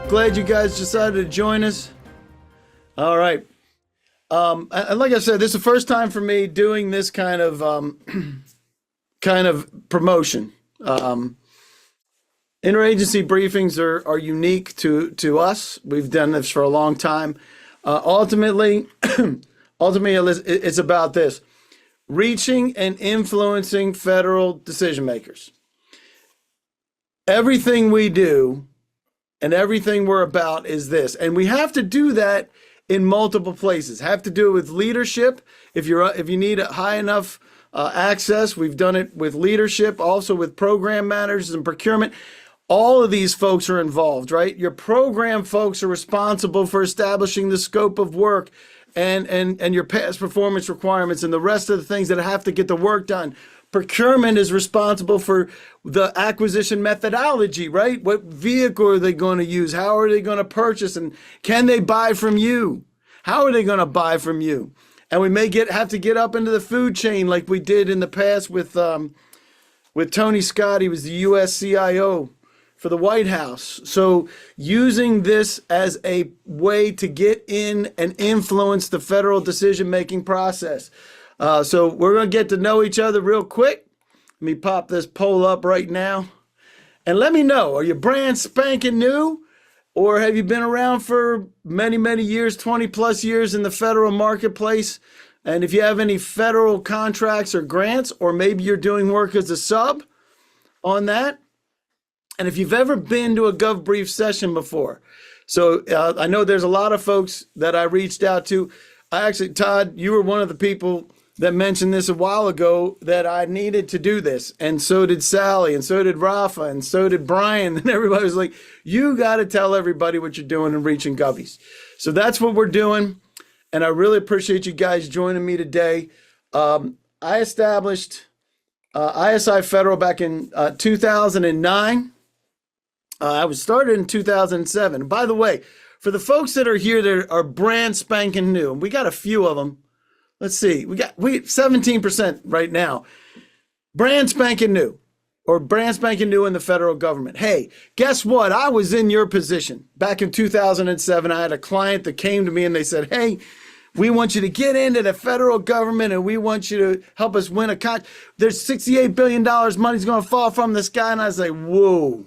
Glad you guys decided to join us. All right. And like I said, this is the first time for me doing this kind of promotion. Interagency briefings are unique to us. We've done this for a long time. Ultimately, it's about this: reaching and influencing federal decision makers. Everything we do and everything we're about is this, and we have to do that in multiple places. Have to do it with leadership. If you need a high enough access, we've done it with leadership, also with program managers and procurement. All of these folks are involved, right? Your program folks are responsible for establishing the scope of work and your past performance requirements and the rest of the things that have to get the work done. Procurement is responsible for the acquisition methodology, right? What vehicle are they going to use? How are they going to purchase? And can they buy from you? How are they going to buy from you? And we may have to get up into the food chain like we did in the past with Tony Scott. He was the U.S. CIO for the White House. So using this as a way to get in and influence the federal decision-making process. So we're going to get to know each other real quick. Let me pop this poll up right now. And let me know, are you brand spanking new? Or have you been around for many, many years, 20 plus years in the federal marketplace? And if you have any federal contracts or grants, or maybe you're doing work as a sub on that. And if you've ever been to a GovBrief session before. So I know there's a lot of folks that I reached out to. Todd, you were one of the people that mentioned this a while ago, that I needed to do this. And so did Sally, and so did Rafa, and so did Brian. And everybody was like, you got to tell everybody what you're doing and reaching Govies. So that's what we're doing. And I really appreciate you guys joining me today. I established ISI Federal back in 2009. I was started in 2007. And by the way, for the folks that are here that are brand spanking new, and we got a few of them. Let's see, we 17% right now, brand spanking new, or brand spanking new in the federal government. Hey, guess what? I was in your position back in 2007. I had a client that came to me and they said, hey, we want you to get into the federal government and we want you to help us win a contract. There's $68 billion money's going to fall from the sky. And I was like, whoa,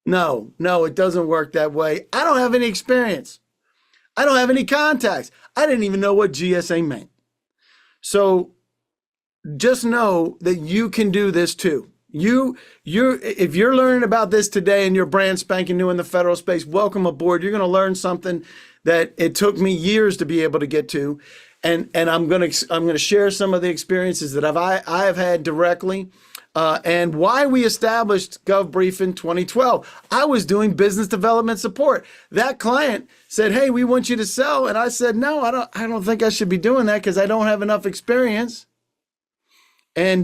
no, it doesn't work that way. I don't have any experience. I don't have any contacts. I didn't even know what GSA meant. So just know that you can do this too. If you're learning about this today and you're brand spanking new in the federal space, welcome aboard. You're going to learn something that it took me years to be able to get to. And I'm going to share some of the experiences that I have had directly, and why we established GovBrief in 2012. I was doing business development support. That client said, hey, we want you to sell. And I said, no, I don't think I should be doing that because I don't have enough experience. And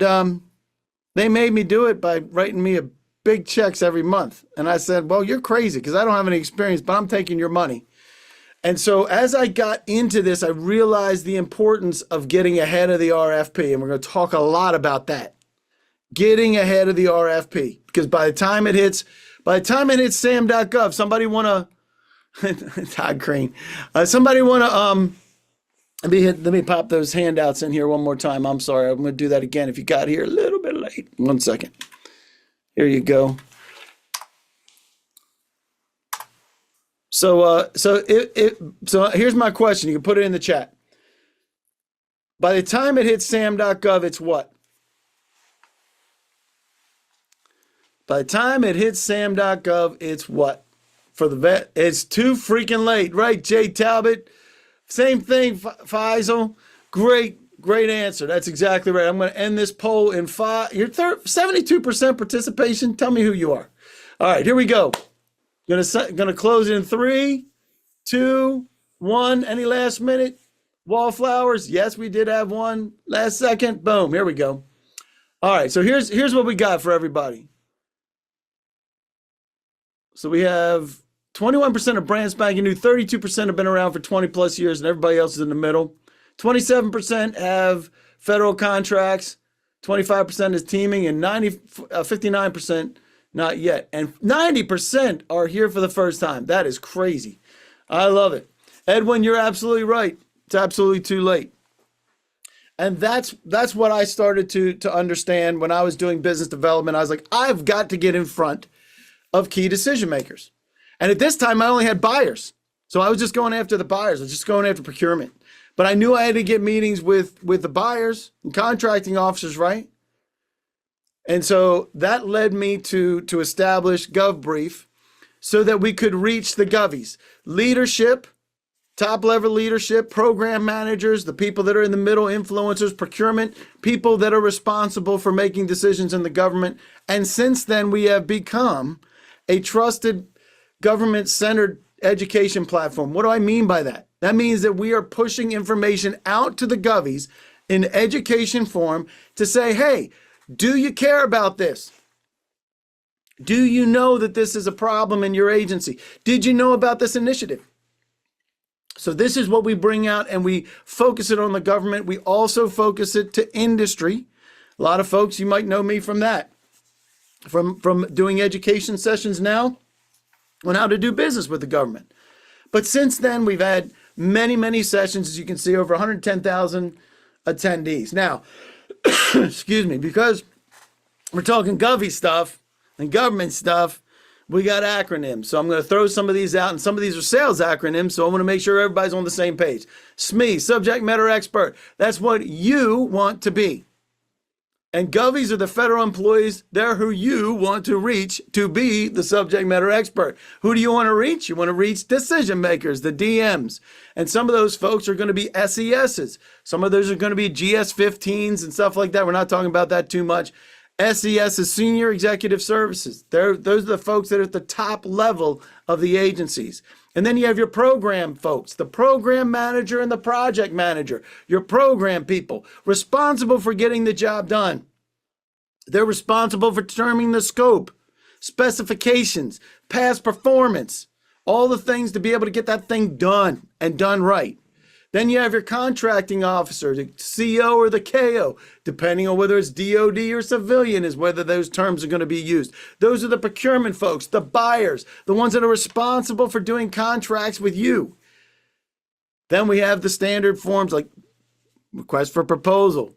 they made me do it by writing me big checks every month. And I said, well, you're crazy because I don't have any experience, but I'm taking your money. And so as I got into this, I realized the importance of getting ahead of the RFP. And we're going to talk a lot about that. Getting ahead of the RFP, because by the time it hits sam.gov, somebody want to, Todd Crane, somebody want to, let me pop those handouts in here one more time. I'm sorry, I'm going to do that again if you got here a little bit late. 1 second. Here you go. So here's my question. You can put it in the chat. By the time it hits sam.gov, it's what? By the time it hits sam.gov, it's what? For the vet, it's too freaking late, right, Jay Talbot? Same thing, Faisal. Great answer. That's exactly right. I'm going to end this poll in 5. You're 72% participation. Tell me who you are. All right, here we go. Going to close it in 3, 2, 1. Any last minute wallflowers? Yes, we did have one last second. Boom. Here we go. All right. So here's what we got for everybody. So we have 21% of brand spanking new, 32% have been around for 20 plus years, and everybody else is in the middle. 27% have federal contracts, 25% is teaming, and 59% Not yet. And 90% are here for the first time. That is crazy. I love it. Edwin, you're absolutely right. It's absolutely too late. And that's what I started to understand when I was doing business development. I was like, I've got to get in front of key decision makers. And at this time, I only had buyers. So I was just going after the buyers. I was just going after procurement. But I knew I had to get meetings with the buyers and contracting officers, right? And so that led me to establish GovBrief so that we could reach the Govies. Leadership, top level leadership, program managers, the people that are in the middle, influencers, procurement, people that are responsible for making decisions in the government. And since then, we have become a trusted government-centered education platform. What do I mean by that? That means that we are pushing information out to the Govies in education form to say, hey, do you care about this? Do you know that this is a problem in your agency? Did you know about this initiative? So this is what we bring out, and we focus it on the government. We also focus it to industry. A lot of folks, you might know me from that, from doing education sessions now on how to do business with the government. But since then, we've had many, many sessions, as you can see, over 110,000 attendees. Now, excuse me, because we're talking Govy stuff and government stuff, we got acronyms. So I'm going to throw some of these out, and some of these are sales acronyms, so I want to make sure everybody's on the same page. SME, subject matter expert. That's what you want to be. And Govies are the federal employees. They're who you want to reach to be the subject matter expert. Who do you want to reach? You want to reach decision makers, the DMs. And some of those folks are going to be SESs. Some of those are going to be GS15s and stuff like that. We're not talking about that too much. SES is Senior Executive Services. Those are the folks that are at the top level of the agencies. And then you have your program folks, the program manager and the project manager, your program people responsible for getting the job done. They're responsible for determining the scope, specifications, past performance, all the things to be able to get that thing done and done right. Then you have your contracting officer, the CO or the KO, depending on whether it's DOD or civilian is whether those terms are going to be used. Those are the procurement folks, the buyers, the ones that are responsible for doing contracts with you. Then we have the standard forms like request for proposal.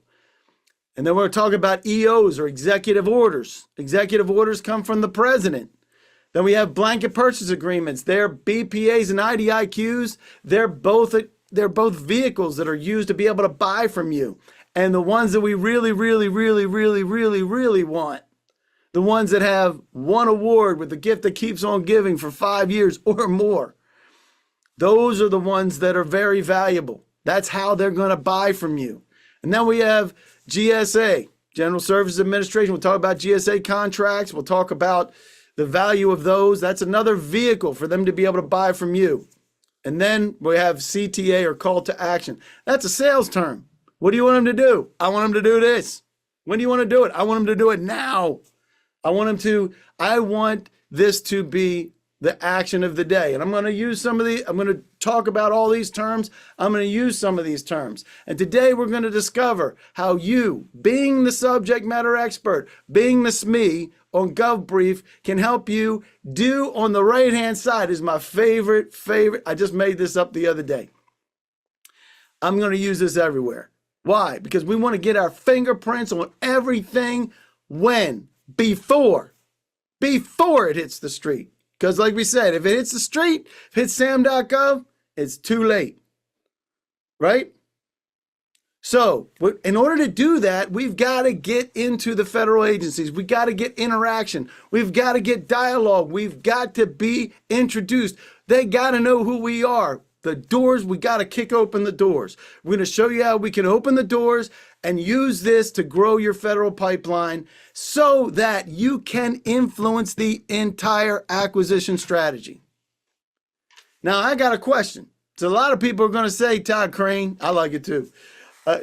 And then we're talking about EOs or executive orders. Executive orders come from the president. Then we have blanket purchase agreements. They're BPAs and IDIQs. They're both vehicles that are used to be able to buy from you. And the ones that we really want, the ones that have one award with the gift that keeps on giving for 5 years or more, those are the ones that are very valuable. That's how they're going to buy from you. And then we have GSA, General Services Administration. We'll talk about GSA contracts. We'll talk about the value of those. That's another vehicle for them to be able to buy from you. And then we have CTA or call to action. That's a sales term. What do you want them to do? I want them to do this. When do you want to do it? I want them to do it now. I want this to be the action of the day. And I'm going to talk about all these terms. I'm going to use some of these terms. And today we're going to discover how you, being the subject matter expert, being the SME, on GovBrief can help you do on the right-hand side is my favorite. I just made this up the other day. I'm going to use this everywhere. Why? Because we want to get our fingerprints on everything before it hits the street. Because like we said, if it hits the street, if it hits sam.gov, it's too late, right? So in order to do that, we've got to get into the federal agencies. We've got to get interaction. We've got to get dialogue. We've got to be introduced. They got to know who we are. The doors, we got to kick open the doors. We're going to show you how we can open the doors and use this to grow your federal pipeline so that you can influence the entire acquisition strategy. Now, I got a question. So a lot of people are going to say, Todd Crane, I like it too.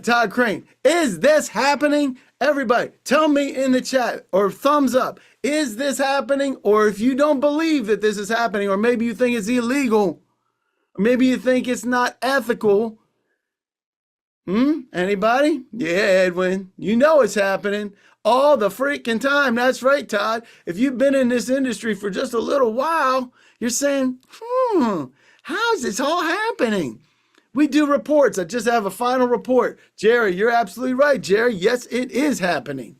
Todd Crane, is this happening? Everybody, tell me in the chat or thumbs up. Is this happening? Or if you don't believe that this is happening, or maybe you think it's illegal, or maybe you think it's not ethical. Anybody? Yeah, Edwin, you know it's happening. all the freaking time. That's right, Todd. If you've been in this industry for just a little while, you're saying, how's this all happening? We do reports. I just have a final report. Jerry, you're absolutely right, Jerry. Yes, it is happening.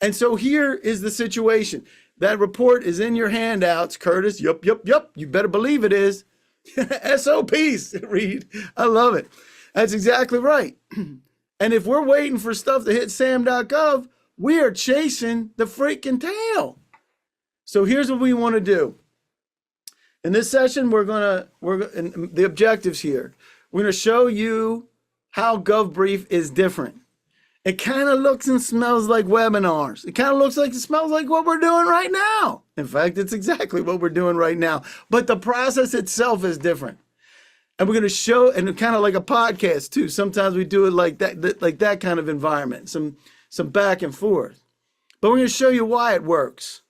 And so here is the situation. That report is in your handouts, Curtis. Yup. You better believe it is. SOPs, Reed. I love it. That's exactly right. And if we're waiting for stuff to hit sam.gov, we are chasing the freaking tail. So here's what we want to do. In this session, the objectives here. We're going to show you how GovBrief is different. It kind of looks and smells like webinars. It kind of looks like it smells like what we're doing right now. In fact, it's exactly what we're doing right now. But the process itself is different. And we're going to show, and kind of like a podcast too. Sometimes we do it like that kind of environment, some back and forth. But we're going to show you why it works.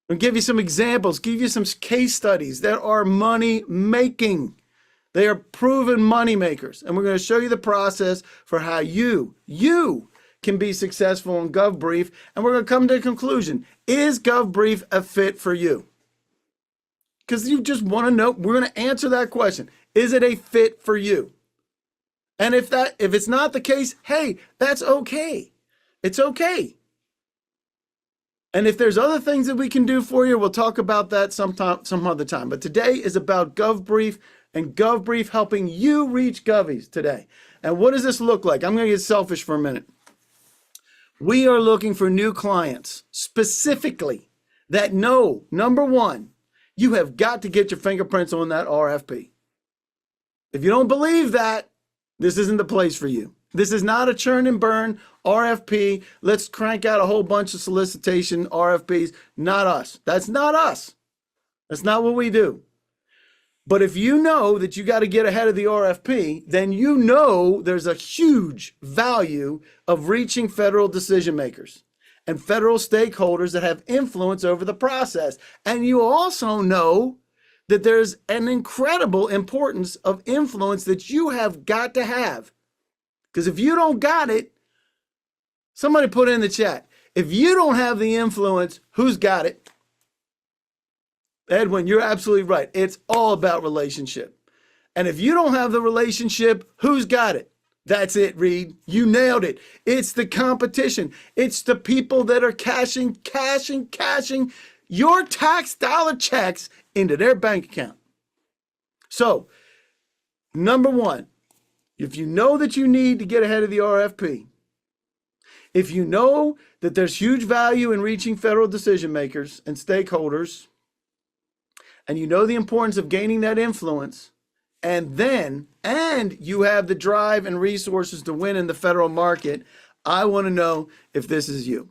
We'll give you some examples, give you some case studies that are money making. They are proven money makers. And we're going to show you the process for how you can be successful in GovBrief. And we're going to come to a conclusion. Is GovBrief a fit for you? Because you just want to know, we're going to answer that question. Is it a fit for you? And if it's not the case, hey, that's okay. It's okay. And if there's other things that we can do for you, we'll talk about that some other time. But today is about GovBrief and GovBrief helping you reach Govies today. And what does this look like? I'm going to get selfish for a minute. We are looking for new clients specifically that know, number one, you have got to get your fingerprints on that RFP. If you don't believe that, this isn't the place for you. This is not a churn and burn RFP. Let's crank out a whole bunch of solicitation RFPs. Not us. That's not us. That's not what we do. But if you know that you got to get ahead of the RFP, then you know there's a huge value of reaching federal decision makers and federal stakeholders that have influence over the process. And you also know that there's an incredible importance of influence that you have got to have. Because if you don't got it, somebody put it in the chat. If you don't have the influence, who's got it? Edwin, you're absolutely right. It's all about relationship. And if you don't have the relationship, who's got it? That's it, Reed. You nailed it. It's the competition. It's the people that are cashing your tax dollar checks into their bank account. So, number one, if you know that you need to get ahead of the RFP, if you know that there's huge value in reaching federal decision makers and stakeholders, and you know the importance of gaining that influence, and you have the drive and resources to win in the federal market, I want to know if this is you.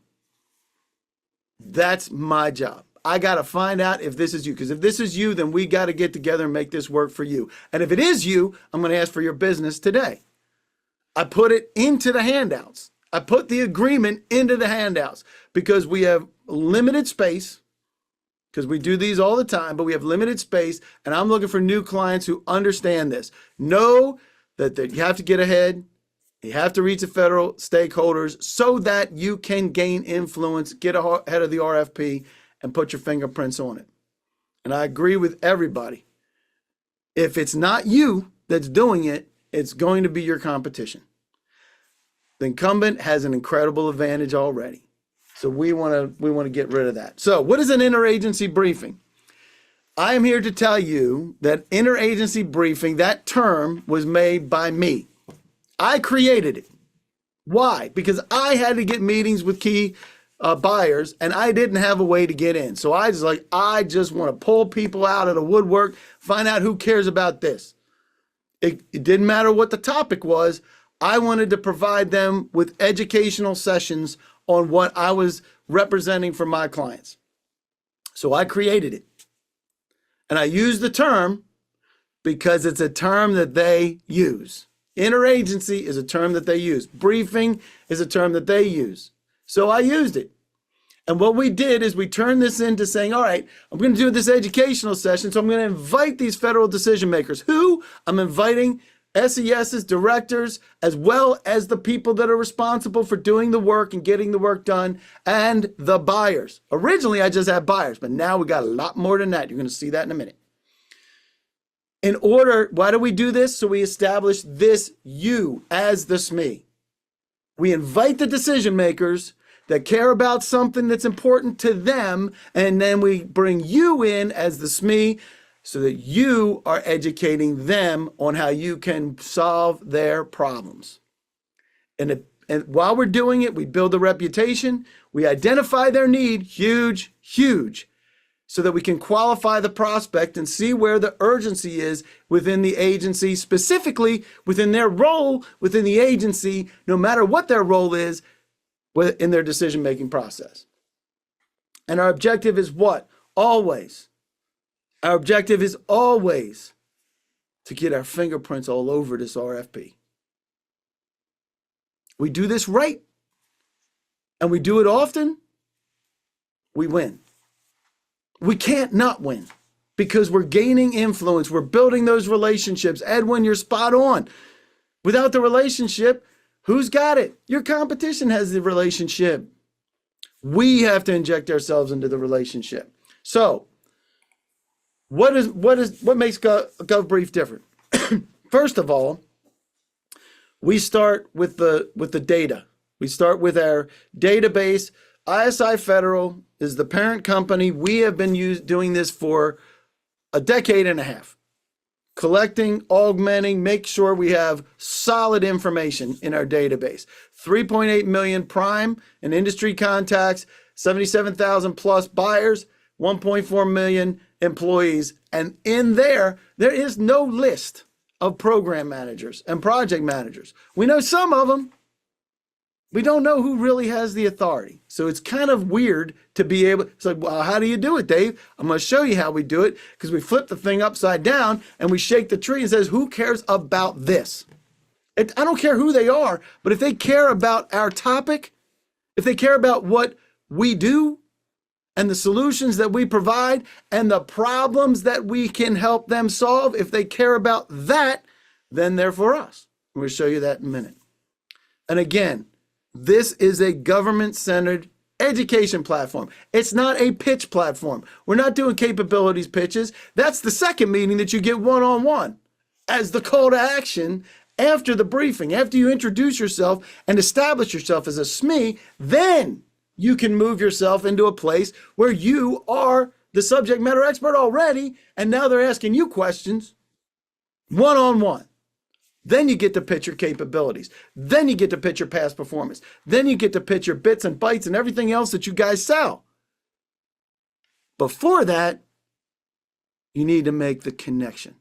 That's my job. I got to find out if this is you, because if this is you, then we got to get together and make this work for you. And if it is you, I'm going to ask for your business today. I put it into the handouts. I put the agreement into the handouts because we have limited space, because we do these all the time, but we have limited space, and I'm looking for new clients who understand this. Know that you have to get ahead. You have to reach the federal stakeholders so that you can gain influence, get ahead of the RFP, and put your fingerprints on it. And I agree with everybody. If it's not you that's doing it, it's going to be your competition. The incumbent has an incredible advantage already. So we want to get rid of that. So what is an interagency briefing? I am here to tell you that interagency briefing, that term was made by me. I created it. Why? Because I had to get meetings with key buyers, and I didn't have a way to get in. So I just want to pull people out of the woodwork, find out who cares about this. It didn't matter what the topic was. I wanted to provide them with educational sessions on what I was representing for my clients. So I created it. And I used the term because it's a term that they use. Interagency is a term that they use. Briefing is a term that they use. So I used it. And what we did is we turned this into saying, all right, I'm going to do this educational session. So I'm going to invite these federal decision makers. Who? I'm inviting SESs, directors, as well as the people that are responsible for doing the work and getting the work done, and the buyers. Originally, I just had buyers, but now we got a lot more than that. You're going to see that in a minute. Why do we do this? So we establish this you as the SME. We invite the decision makers that care about something that's important to them, and then we bring you in as the SME so that you are educating them on how you can solve their problems. And while we're doing it, we build a reputation, we identify their need, huge, so that we can qualify the prospect and see where the urgency is within the agency, specifically within their role within the agency, no matter what their role is in their decision-making process. And our objective is what? Always. Our objective is always to get our fingerprints all over this RFP. We do this right, and we do it often, we win. We can't not win because we're gaining influence. We're building those relationships. Edwin, you're spot on. Without the relationship, who's got it? Your competition has the relationship. We have to inject ourselves into the relationship. So, what makes GovBrief different? First of all, we start with the data. We start with our database. ISI Federal is the parent company. We have been doing this for a decade and a half. Collecting, augmenting, make sure we have solid information in our database. 3.8 million prime and industry contacts, 77,000 plus buyers, 1.4 million employees. And in there is no list of program managers and project managers. We know some of them. We don't know who really has the authority. So it's kind of weird to be able, it's like, well, how do you do it, Dave? I'm going to show you how we do it, because we flip the thing upside down and we shake the tree and says, who cares about this? I don't care who they are, but if they care about our topic, if they care about what we do and the solutions that we provide and the problems that we can help them solve, if they care about that, then they're for us. I'm going to show you that in a minute. And again, this is a government-centered education platform. It's not a pitch platform. We're not doing capabilities pitches. That's the second meeting that you get one-on-one as the call to action after the briefing. After you introduce yourself and establish yourself as a SME, then you can move yourself into a place where you are the subject matter expert already, and now they're asking you questions one-on-one. Then you get to pitch your capabilities. Then you get to pitch your past performance. Then you get to pitch your bits and bytes and everything else that you guys sell. Before that, you need to make the connection.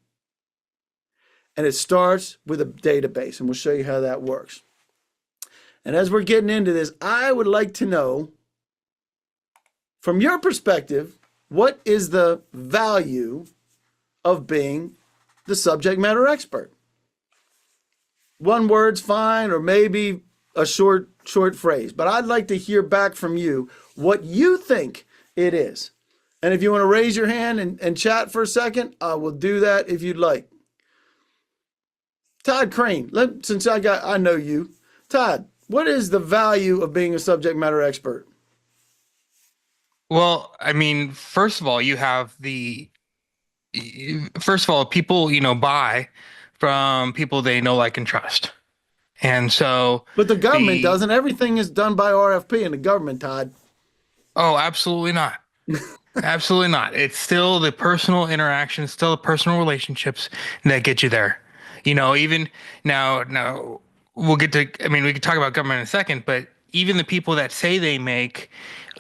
And it starts with a database, and we'll show you how that works. And as we're getting into this, I would like to know, from your perspective, what is the value of being the subject matter expert? One word's fine, or maybe a short phrase, but I'd like to hear back from you what you think it is. And if you want to raise your hand and chat for a second, I will do that if you'd like. Todd Crane, since I know you. Todd, what is the value of being a subject matter expert? Well, I mean, first of all, people, buy from people they know, like, and trust. And so But the government doesn't. Everything is done by RFP in the government, Todd. oh, absolutely not. Absolutely not. It's still the personal interaction, still the personal relationships that get you there. Even now we could talk about government in a second, but even the people that say they make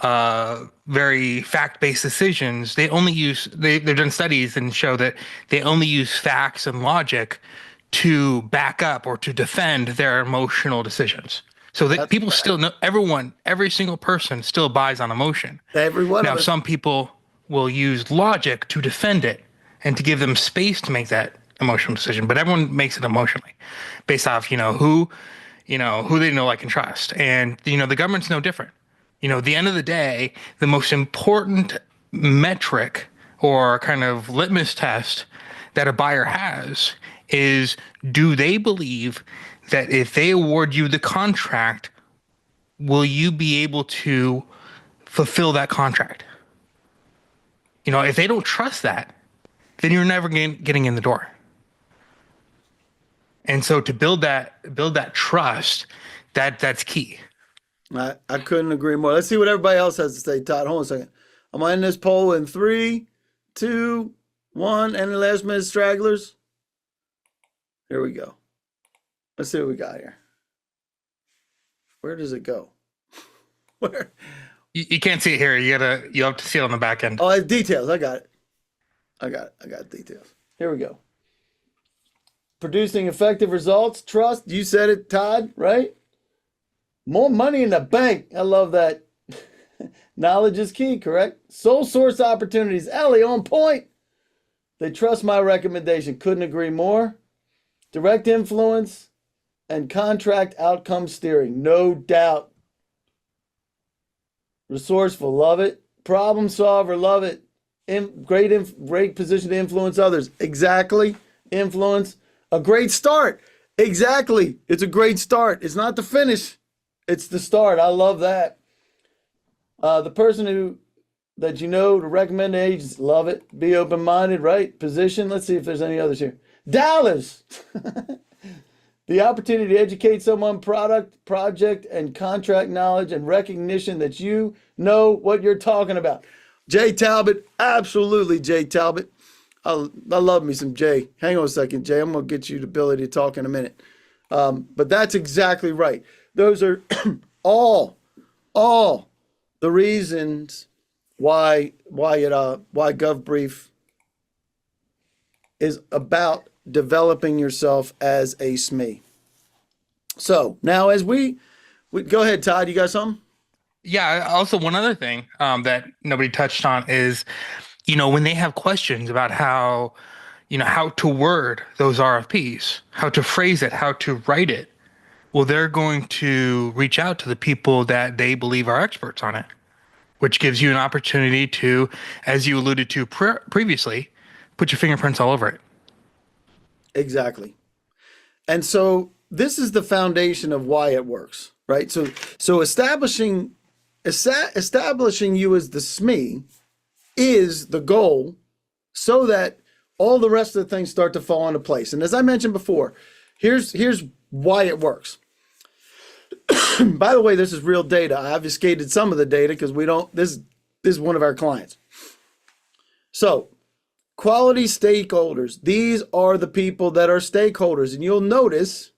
very fact-based decisions, they've done studies and show that they only use facts and logic to back up or to defend their emotional decisions. So that people still know, every single person still buys on emotion. Every one Now, of us. some people will use logic to defend it and to give them space to make that emotional decision, but everyone makes it emotionally based off, who they know, like, and trust. And, the government's no different. At the end of the day, the most important metric or kind of litmus test that a buyer has is, do they believe that if they award you the contract, will you be able to fulfill that contract? You know, if they don't trust that, then you're never getting in the door. And so to build that trust, that's key. I couldn't agree more. Let's see what everybody else has to say. Todd, hold on a second. I'm on this poll in 3, 2, 1. Any last minute stragglers? Here we go. Let's see what we got here. Where does it go? Where? You can't see it here. You have to see it on the back end. Oh, details. I got it. I got details. Here we go. Producing effective results, trust. You said it, Todd, right? More money in the bank. I love that. Knowledge is key, correct? Sole source opportunities. Ellie, on point. They trust my recommendation. Couldn't agree more. Direct influence and contract outcome steering. No doubt. Resourceful. Love it. Problem solver. Love it. Great position to influence others. Exactly. Influence. A great start. Exactly. It's a great start. It's not the finish. It's the start. I love that. The person that you know to recommend to agents, love it. Be open-minded, right? Position. Let's see if there's any others here. Dallas. The opportunity to educate someone, product, project, and contract knowledge and recognition that you know what you're talking about. Jay Talbot. Absolutely, Jay Talbot. I love me some Jay. Hang on a second, Jay. I'm going to get you the ability to talk in a minute. But that's exactly right. Those are all the reasons why GovBrief is about developing yourself as a SME. So now as we go ahead, Todd, you got something? Yeah. Also, one other thing that nobody touched on is, when they have questions about how to word those RFPs, how to phrase it, how to write it, well, they're going to reach out to the people that they believe are experts on it, which gives you an opportunity to, as you alluded to previously, put your fingerprints all over it. Exactly. And so this is the foundation of why it works, right? So establishing you as the SME is the goal, so that all the rest of the things start to fall into place. And as I mentioned before, here's why it works. By the way, this is real data. I obfuscated some of the data because this is one of our clients. So quality stakeholders, these are the people that are stakeholders. And you'll notice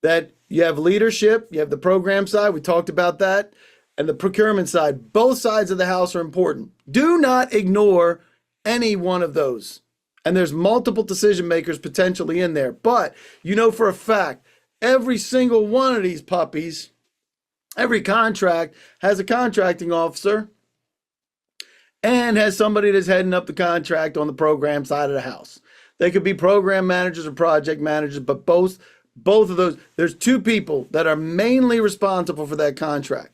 that you have leadership, you have the program side, we talked about that, and the procurement side. Both sides of the house are important. Do not ignore any one of those. And there's multiple decision makers potentially in there. But for a fact, every single one of these puppies, every contract has a contracting officer and has somebody that's heading up the contract on the program side of the house. They could be program managers or project managers, but both of those, there's two people that are mainly responsible for that contract.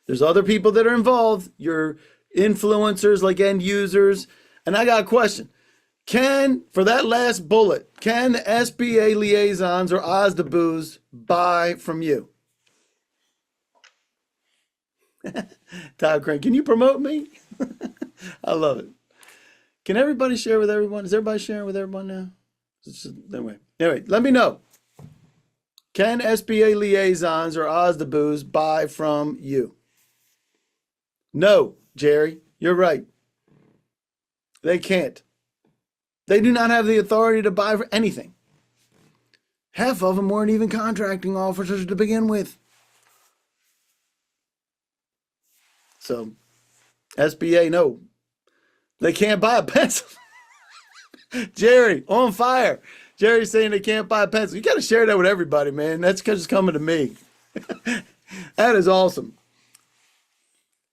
There's other people that are involved, your influencers like end users. And I got a question. For that last bullet, can the SBA liaisons or OSDBUs buy from you? Todd Crane, can you promote me? I love it. Can everybody share with everyone? Is everybody sharing with everyone now? Anyway, let me know. Can SBA liaisons or OSDBUs buy from you? No, Jerry, you're right. They can't. They do not have the authority to buy for anything. Half of them weren't even contracting officers to begin with. So, SBA, no. They can't buy a pencil. Jerry, on fire. Jerry's saying they can't buy a pencil. You got to share that with everybody, man. That's because it's coming to me. That is awesome.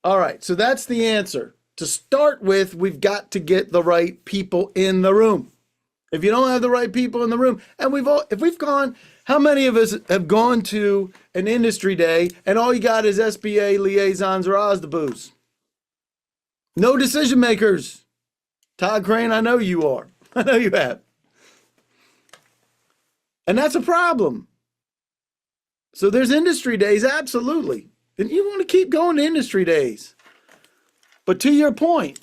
All right, so that's the answer. To start with, we've got to get the right people in the room. If you don't have the right people in the room, and how many of us have gone to an industry day and all you got is SBA liaisons or OSDBUs? No decision makers. Todd Crane, I know you are. I know you have. And that's a problem. So there's industry days, absolutely. And you want to keep going to industry days. But to your point,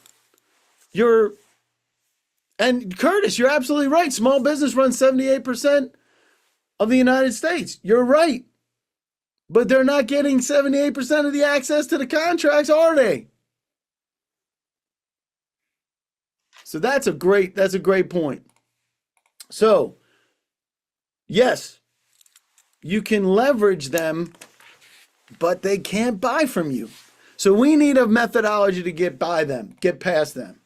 and Curtis, you're absolutely right. Small business runs 78% of the United States. You're right. But they're not getting 78% of the access to the contracts, are they? So that's a great point. So, yes, you can leverage them, but they can't buy from you. So we need a methodology to get past them.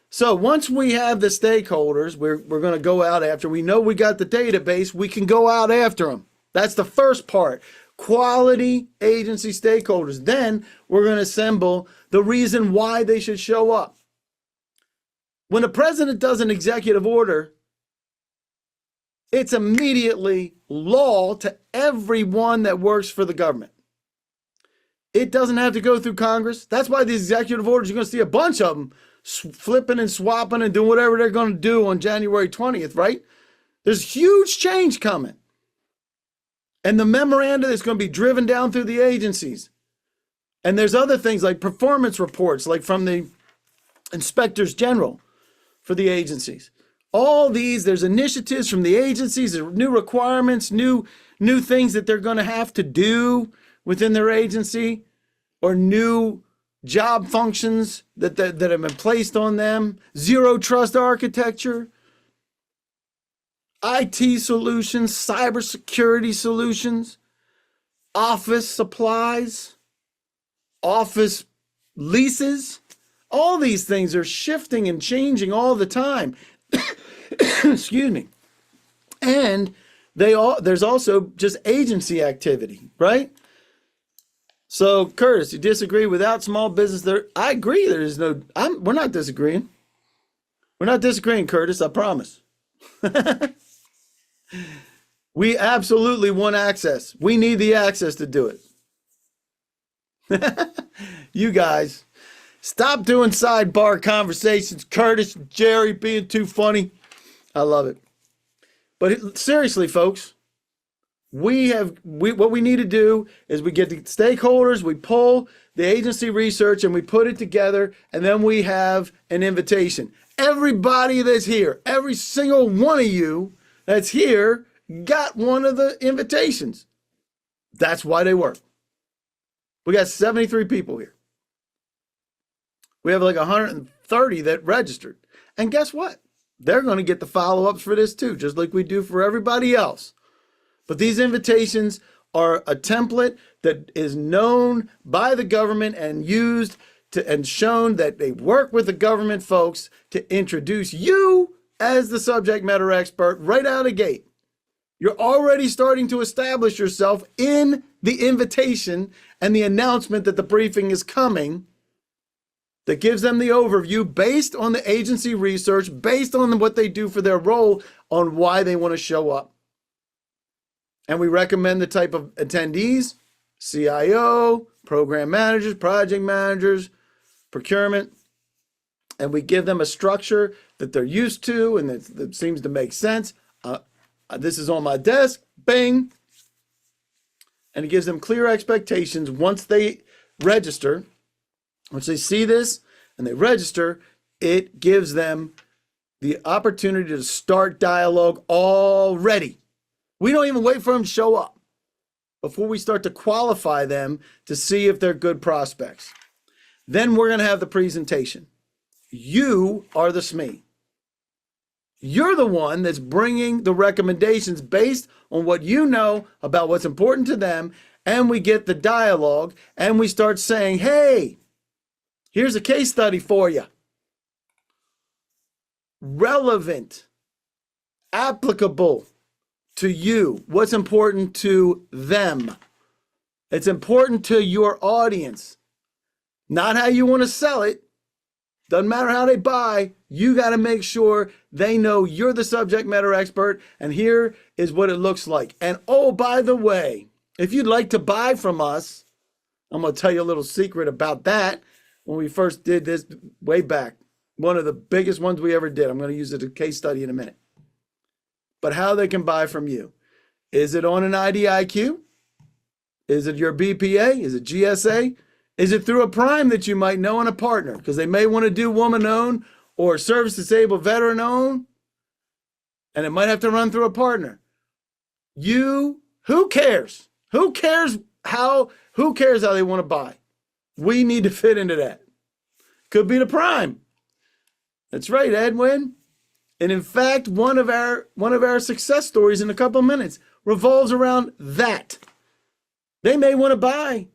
So once we have the stakeholders, we're going to go out after. We know we got the database. We can go out after them. That's the first part. Quality agency stakeholders. Then we're going to assemble the reason why they should show up. When the president does an executive order, it's immediately law to everyone that works for the government. It doesn't have to go through Congress. That's why these executive orders, you're going to see a bunch of them flipping and swapping and doing whatever they're going to do on January 20th, right? There's huge change coming. And the memoranda that's going to be driven down through the agencies. And there's other things like performance reports, like from the inspectors general for the agencies. All these, there's initiatives from the agencies, there's new requirements, new things that they're going to have to do within their agency, or new job functions that have been placed on them, zero trust architecture, IT solutions, cybersecurity solutions, office supplies, office leases. All these things are shifting and changing all the time. Excuse me. And there's also just agency activity, right? So, Curtis, you disagree without small business there? I agree. We're not disagreeing. We're not disagreeing, Curtis, I promise. We absolutely want access. We need the access to do it. You guys, stop doing sidebar conversations. Curtis, Jerry being too funny. I love it. But seriously, folks, what we need to do is we get the stakeholders, we pull the agency research and we put it together, and then we have an invitation. Everybody that's here, every single one of you that's here got one of the invitations. That's why they work. We got 73 people here. We have like 130 that registered. And guess what? They're going to get the follow-ups for this too, just like we do for everybody else. But these invitations are a template that is known by the government and used and shown that they work with the government folks to introduce you as the subject matter expert right out of the gate. You're already starting to establish yourself in the invitation and the announcement that the briefing is coming, that gives them the overview based on the agency research, based on what they do for their role, on why they want to show up. And we recommend the type of attendees: CIO, program managers, project managers, procurement. And we give them a structure that they're used to and that seems to make sense. This is on my desk, bing. And it gives them clear expectations once they register. Once they see this and they register, it gives them the opportunity to start dialogue already. We don't even wait for them to show up before we start to qualify them to see if they're good prospects. Then we're going to have the presentation. You are the SME. You're the one that's bringing the recommendations based on what you know about what's important to them, and we get the dialogue, and we start saying, hey, here's a case study for you. Relevant, applicable to you, what's important to them. It's important to your audience, not how you want to sell it. Doesn't matter how they buy, you got to make sure they know you're the subject matter expert, and here is what it looks like. And oh, by the way, if you'd like to buy from us, I'm going to tell you a little secret about that. When we first did this way back, one of the biggest ones we ever did. I'm going to use it as a case study in a minute. But how they can buy from you. Is it on an IDIQ? Is it your BPA? Is it GSA? Is it through a prime that you might know and a partner? Because they may want to do woman-owned or service disabled veteran-owned, and it might have to run through a partner. Who cares? Who cares how they want to buy? We need to fit into that. Could be the prime. That's right, Edwin. And in fact, one of our success stories in a couple of minutes revolves around that. They may want to buy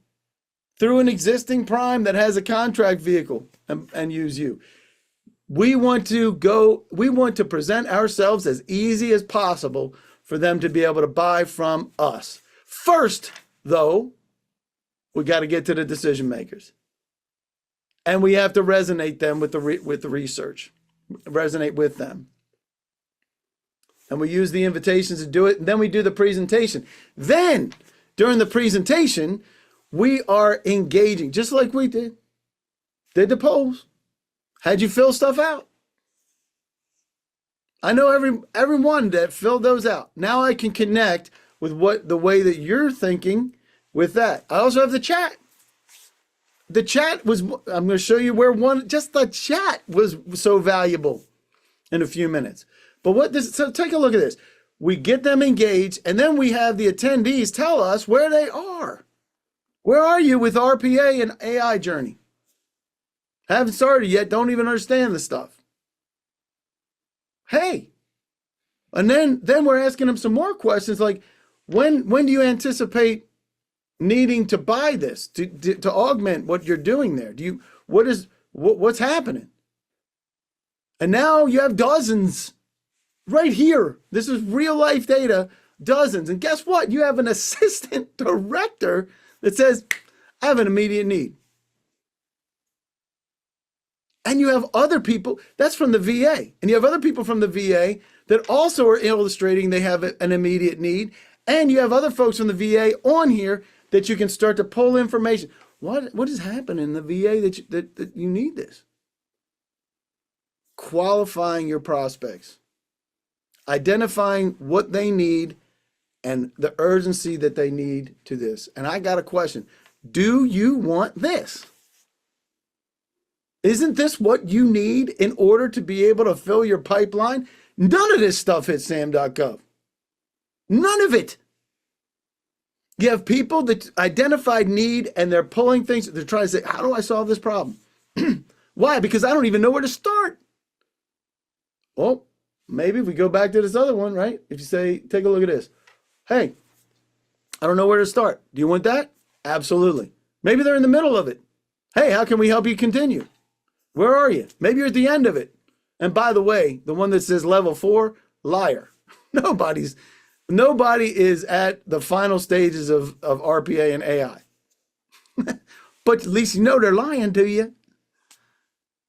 through an existing prime that has a contract vehicle and use you. We want to present ourselves as easy as possible for them to be able to buy from us. First, though, we got to get to the decision makers. And we have to resonate them with the research, resonate with them. And we use the invitations to do it. And then we do the presentation. Then, during the presentation, we are engaging, just like we did. Did the polls. Had you fill stuff out. I know everyone that filled those out. Now I can connect with the way that you're thinking with that. I also have the chat. The chat was, I'm going to show you just the chat was so valuable in a few minutes. But so take a look at this. We get them engaged, and then we have the attendees tell us where they are. Where are you with RPA and AI journey? Haven't started yet, don't even understand the stuff. Hey. And then we're asking them some more questions like, when do you anticipate needing to buy this to augment what you're doing there? What's happening? And now you have dozens right here. This is real life data, dozens. And guess what? You have an assistant director that says, I have an immediate need. And you have other people, that's from the VA. And you have other people from the VA that also are illustrating they have an immediate need. And you have other folks from the VA on here that you can start to pull information. What is happening in the VA that you need this? Qualifying your prospects. Identifying what they need and the urgency that they need to this. And I got a question. Do you want this? Isn't this what you need in order to be able to fill your pipeline? None of this stuff hits SAM.gov. None of it. You have people that identified need and they're pulling things. They're trying to say, how do I solve this problem? Why? Because I don't even know where to start. Well, maybe if we go back to this other one, right? If you say, take a look at this. Hey, I don't know where to start. Do you want that? Absolutely. Maybe they're in the middle of it. Hey, how can we help you continue? Where are you? Maybe you're at the end of it. And by the way, the one that says level 4, liar. Nobody is at the final stages of RPA and AI. But at least you know they're lying to you.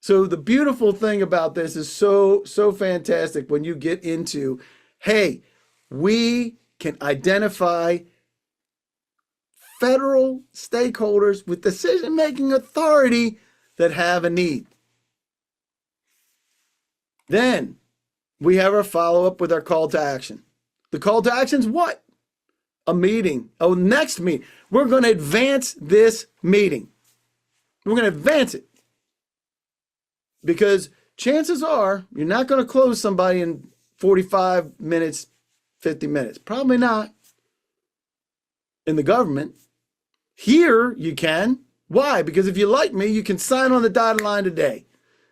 So the beautiful thing about this is so fantastic when you get into, hey, we can identify federal stakeholders with decision-making authority that have a need. Then we have our follow-up with our call to action. The call to action is what? A meeting. Oh, next meeting. We're going to advance this meeting. We're going to advance it. Because chances are you're not going to close somebody in 45 minutes, 50 minutes. Probably not. In the government. Here you can. Why? Because if you like me, you can sign on the dotted line today.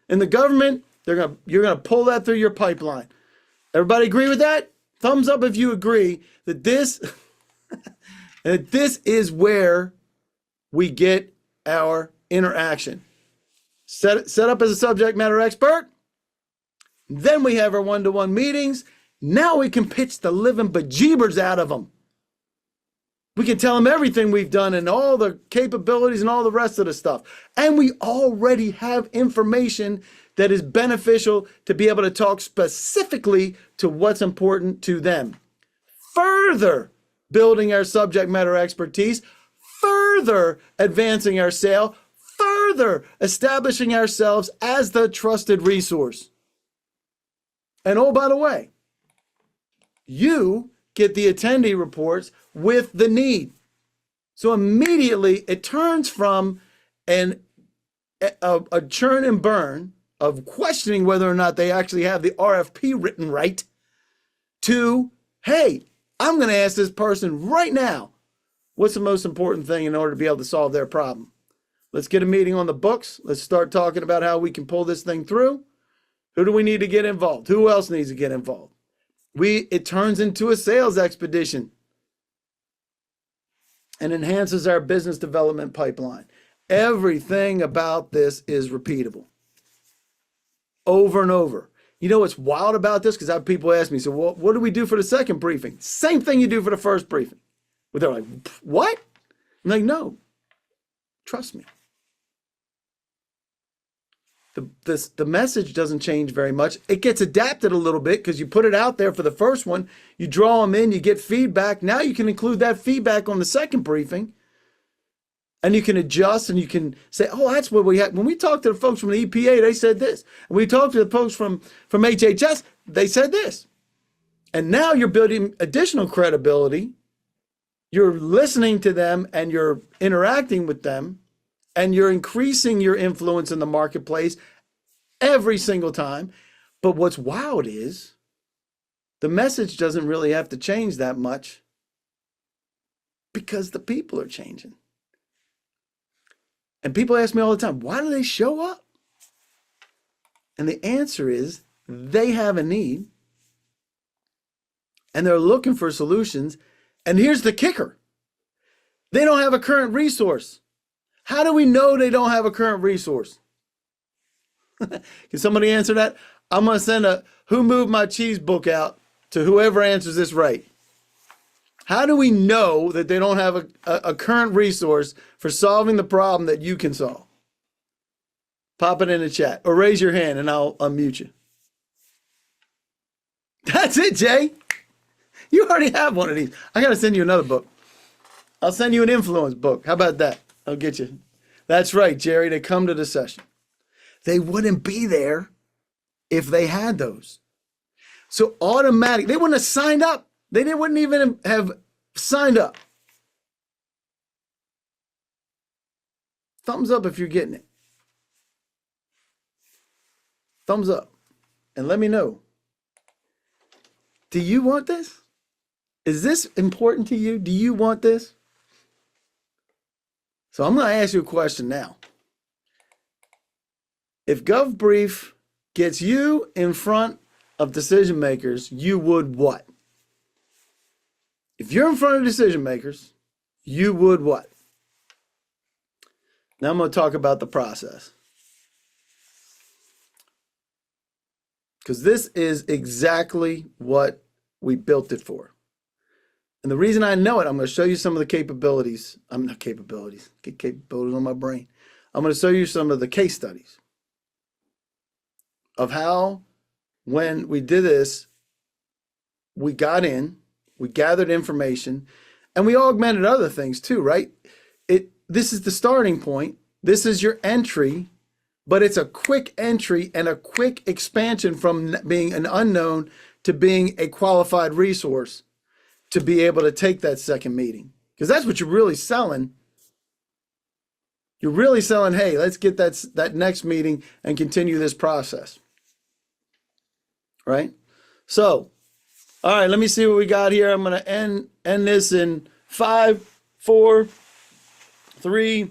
In the government, you're going to pull that through your pipeline. Everybody agree with that? Thumbs up if you agree that this is where we get our interaction. Set up as a subject matter expert. Then we have our one-to-one meetings. Now we can pitch the living bejeebers out of them. We can tell them everything we've done and all the capabilities and all the rest of the stuff. And we already have information that is beneficial to be able to talk specifically to what's important to them. Further building our subject matter expertise, further advancing our sale, further further establishing ourselves as the trusted resource. And oh, by the way, you get the attendee reports with the need. So immediately it turns from a churn and burn of questioning whether or not they actually have the RFP written right to, hey, I'm going to ask this person right now, what's the most important thing in order to be able to solve their problem? Let's get a meeting on the books. Let's start talking about how we can pull this thing through. Who do we need to get involved? Who else needs to get involved? It turns into a sales expedition and enhances our business development pipeline. Everything about this is repeatable over and over. You know what's wild about this? Because I have people ask me, so what do we do for the second briefing? Same thing you do for the first briefing. But they're like, what? I'm like, no, trust me. The message doesn't change very much. It gets adapted a little bit because you put it out there for the first one, you draw them in, you get feedback. Now you can include that feedback on the second briefing, and you can adjust and you can say, oh, that's what we had. When we talked to the folks from the EPA, they said this. And we talked to the folks from HHS, they said this. And now you're building additional credibility. You're listening to them and you're interacting with them. And you're increasing your influence in the marketplace every single time. But what's wild is the message doesn't really have to change that much because the people are changing. And people ask me all the time, why do they show up? And the answer is they have a need and they're looking for solutions. And here's the kicker. They don't have a current resource. How do we know they don't have a current resource? Can somebody answer that? I'm going to send a Who Moved My Cheese book out to whoever answers this right. How do we know that they don't have a current resource for solving the problem that you can solve? Pop it in the chat or raise your hand and I'll unmute you. That's it, Jay. You already have one of these. I got to send you another book. I'll send you an influence book. How about that? I'll get you. That's right, Jerry. They come to the session. They wouldn't be there if they had those. So automatic, they wouldn't have signed up. They wouldn't even have signed up. Thumbs up if you're getting it. Thumbs up. And let me know. Do you want this? Is this important to you? Do you want this? So I'm going to ask you a question now. If GovBrief gets you in front of decision makers, you would what? If you're in front of decision makers, you would what? Now I'm going to talk about the process. Because this is exactly what we built it for. And the reason I know it, I'm going to show you some of the capabilities. I'm not capabilities. Get capabilities on my brain. I'm going to show you some of the case studies of how, when we did this, we got in, we gathered information, and we augmented other things too, right? This is the starting point. This is your entry, but it's a quick entry and a quick expansion from being an unknown to being a qualified resource to be able to take that second meeting. Because that's what you're really selling. You're really selling, hey, let's get that next meeting and continue this process. Right? So, all right, let me see what we got here. I'm going to end this in 5, 4, 3,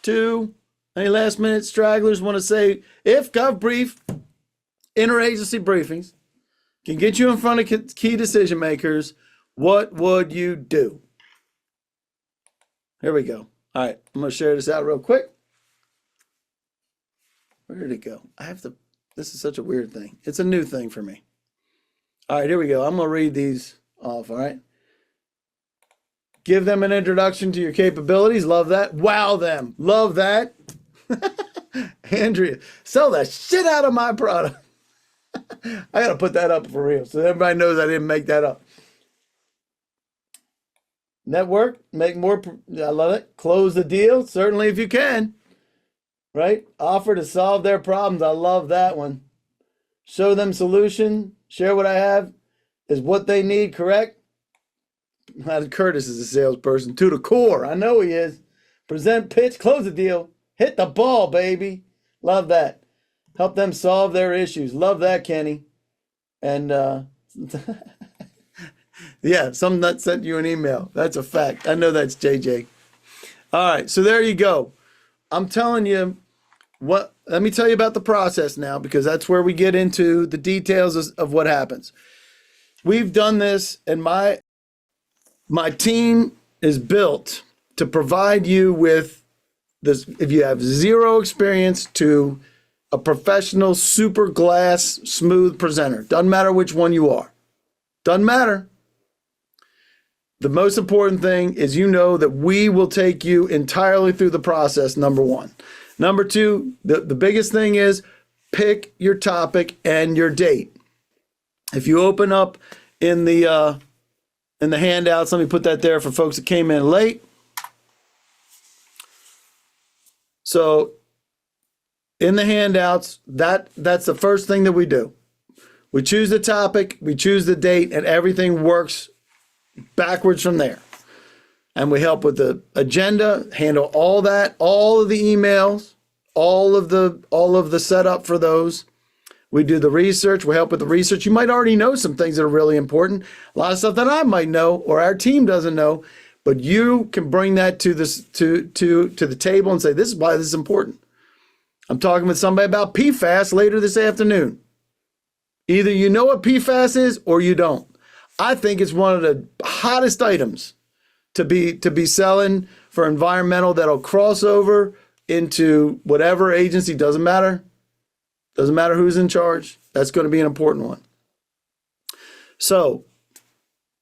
2. Any last minute stragglers want to say, if GovBrief Interagency Briefings can get you in front of key decision makers, what would you do? Here we go. All right, I'm going to share this out real quick. Where did it go? This is such a weird thing. It's a new thing for me. All right, here we go. I'm going to read these off, all right? Give them an introduction to your capabilities. Love that. Wow them. Love that. Andrea, sell the shit out of my product. I got to put that up for real so everybody knows I didn't make that up. Network, make more. I love it. Close the deal, certainly if you can. right? Offer to solve their problems. I love that one. Show them solution. Share what I have is what they need, correct? Curtis is a salesperson to the core. I know he is. Present, pitch, close the deal. Hit the ball, baby. Love that. Help them solve their issues. Love that, Kenny. And yeah, some nut sent you an email. That's a fact. I know that's JJ. All right, so there you go. I'm telling you what. Let me tell you about the process now, because that's where we get into the details of what happens. We've done this, and my team is built to provide you with this. If you have zero experience, to a professional, super glass, smooth presenter. Doesn't matter which one you are. Doesn't matter. The most important thing is you know that we will take you entirely through the process, number one. Number two, the biggest thing is pick your topic and your date. If you open up in the handouts, let me put that there for folks that came in late. So in the handouts, that's the first thing that we do. We choose the topic, we choose the date, and everything works backwards from there. And we help with the agenda, handle all that, all of the emails, all of the setup for those. We do the research. We help with the research. You might already know some things that are really important. A lot of stuff that I might know or our team doesn't know, but you can bring that to this to the table and say, this is why this is important. I'm talking with somebody about PFAS later this afternoon. Either you know what PFAS is or you don't. I think it's one of the hottest items to be selling for environmental that'll cross over into whatever agency. Doesn't matter. Doesn't matter who's in charge. That's going to be an important one. So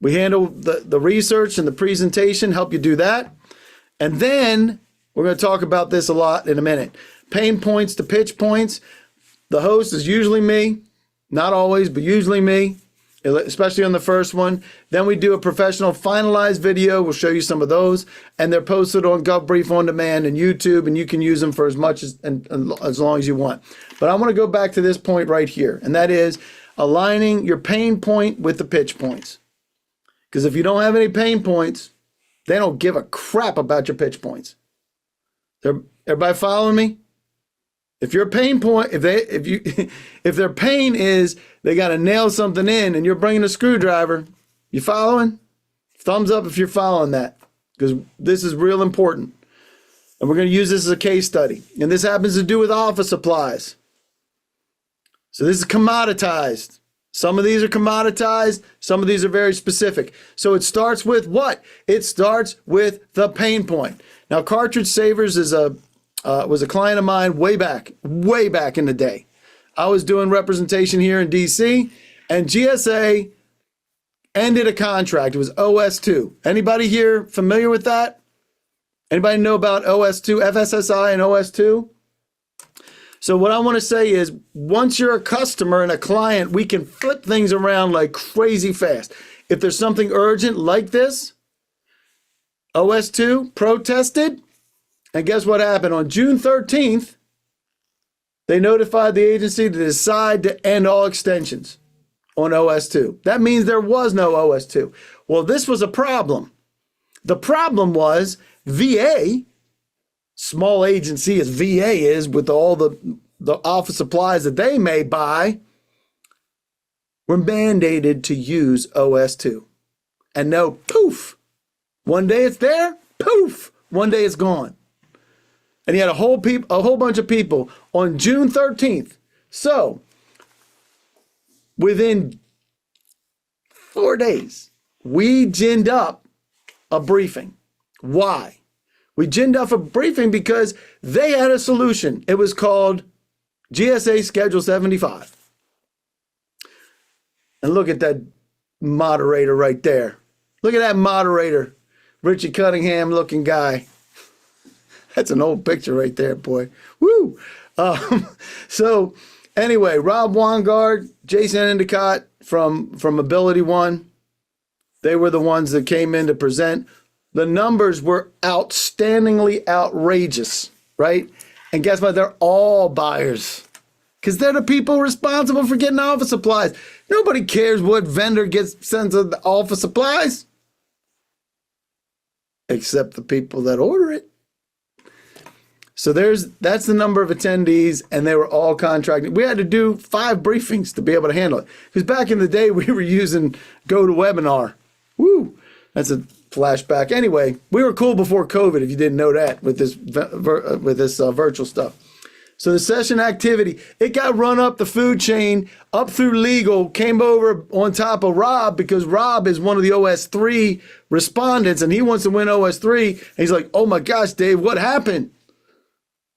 we handle the research and the presentation, help you do that. And then we're going to talk about this a lot in a minute. Pain points to pitch points. The host is usually me. Not always, but usually me, especially on the first one. Then we do a professional finalized video. We'll show you some of those. And they're posted on GovBrief On Demand and YouTube, and you can use them for as much as long as you want. But I want to go back to this point right here, and that is aligning your pain point with the pitch points. Because if you don't have any pain points, they don't give a crap about your pitch points. Everybody following me? If your pain point, if their pain is they got to nail something in and you're bringing a screwdriver, you following? Thumbs up if you're following that, because this is real important. And we're going to use this as a case study. And this happens to do with office supplies. So this is commoditized. Some of these are commoditized. Some of these are very specific. So it starts with what? It starts with the pain point. Now, Cartridge Savers was a client of mine way back in the day. I was doing representation here in DC, and GSA ended a contract. It was OS2. Anybody here familiar with that? Anybody know about OS2, FSSI and OS2? So what I want to say is, once you're a customer and a client, we can flip things around like crazy fast. If there's something urgent like this, OS2 protested, and guess what happened? On June 13th, they notified the agency to decide to end all extensions on OS2. That means there was no OS2. Well, this was a problem. The problem was VA, small agency as VA is with all the office supplies that they may buy, were mandated to use OS2. And no, poof, one day it's there, poof, one day it's gone. And he had a whole bunch of people on June 13th. So within 4 days, we ginned up a briefing. Why? We ginned up a briefing because they had a solution. It was called GSA Schedule 75. And look at that moderator right there. Look at that moderator, Richie Cunningham looking guy. That's an old picture right there, boy. Woo! So anyway, Rob Wangard, Jason Endicott from Ability One, they were the ones that came in to present. The numbers were outstandingly outrageous, right? And guess what? They're all buyers because they're the people responsible for getting office supplies. Nobody cares what vendor sends the office supplies except the people that order it. So that's the number of attendees, and they were all contracted. We had to do 5 briefings to be able to handle it. Because back in the day, we were using GoToWebinar. Woo! That's a flashback. Anyway, we were cool before COVID, if you didn't know that, with this virtual stuff. So the session activity, it got run up the food chain, up through legal, came over on top of Rob, because Rob is one of the OS3 respondents, and he wants to win OS3. And he's like, oh my gosh, Dave, what happened?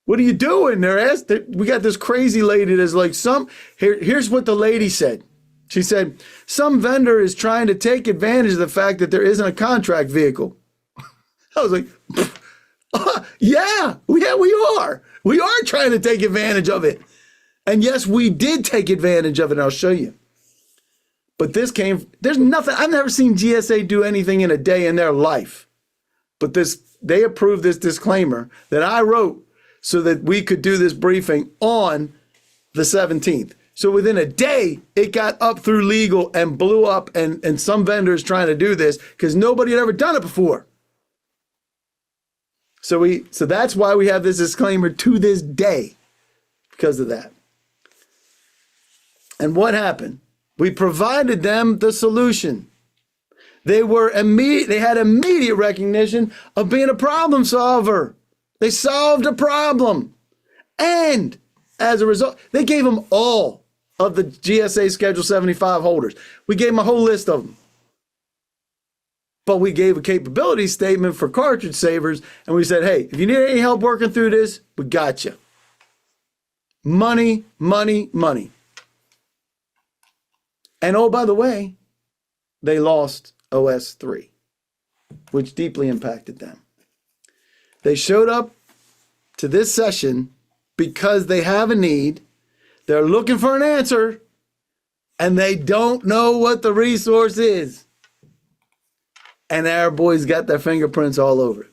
What are you doing? We got this crazy lady that's like, here's what the lady said. She said, some vendor is trying to take advantage of the fact that there isn't a contract vehicle. I was like, yeah, we are. We are trying to take advantage of it. And yes, we did take advantage of it, and I'll show you. But there's nothing, I've never seen GSA do anything in a day in their life. But they approved this disclaimer that I wrote so that we could do this briefing on the 17th. So within a day, it got up through legal and blew up, and some vendors trying to do this because nobody had ever done it before. So that's why we have this disclaimer to this day, because of that. And what happened? We provided them the solution. They had immediate recognition of being a problem solver. They solved a problem. And as a result, they gave them all of the GSA Schedule 75 holders. We gave them a whole list of them. But we gave a capability statement for cartridge savers, and we said, hey, if you need any help working through this, we got you. Money, money, money. And oh, by the way, they lost OS3, which deeply impacted them. They showed up to this session because they have a need, they're looking for an answer, and they don't know what the resource is. And our boys got their fingerprints all over it.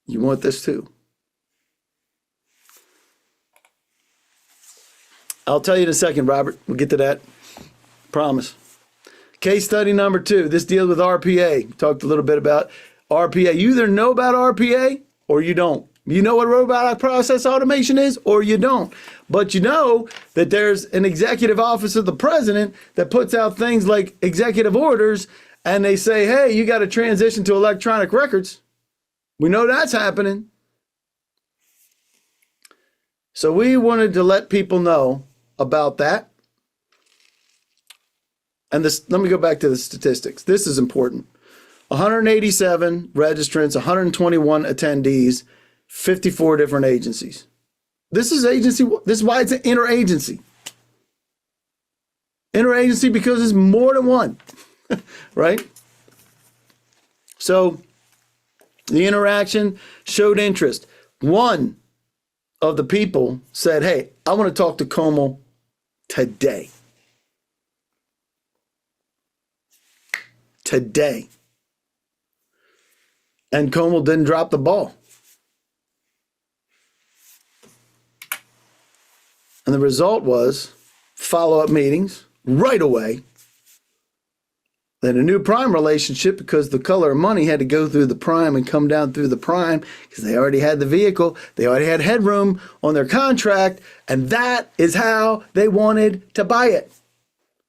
You want this too? I'll tell you in a second, Robert. We'll get to that. Promise. Case study number 2. This deals with RPA. We talked a little bit about RPA. You either know about RPA or you don't. You know what robotic process automation is or you don't. But you know that there's an executive office of the president that puts out things like executive orders, and they say, hey, you got to transition to electronic records. We know that's happening. So we wanted to let people know about that. And let me go back to the statistics. This is important. 187 registrants, 121 attendees, 54 different agencies. This is why it's an interagency. Interagency because it's more than one, right? So the interaction showed interest. One of the people said, hey, I want to talk to Como today. Today. And Como didn't drop the ball. And the result was follow-up meetings right away. Then a new prime relationship because the color of money had to go through the prime and come down through the prime because they already had the vehicle. They already had headroom on their contract. And that is how they wanted to buy it.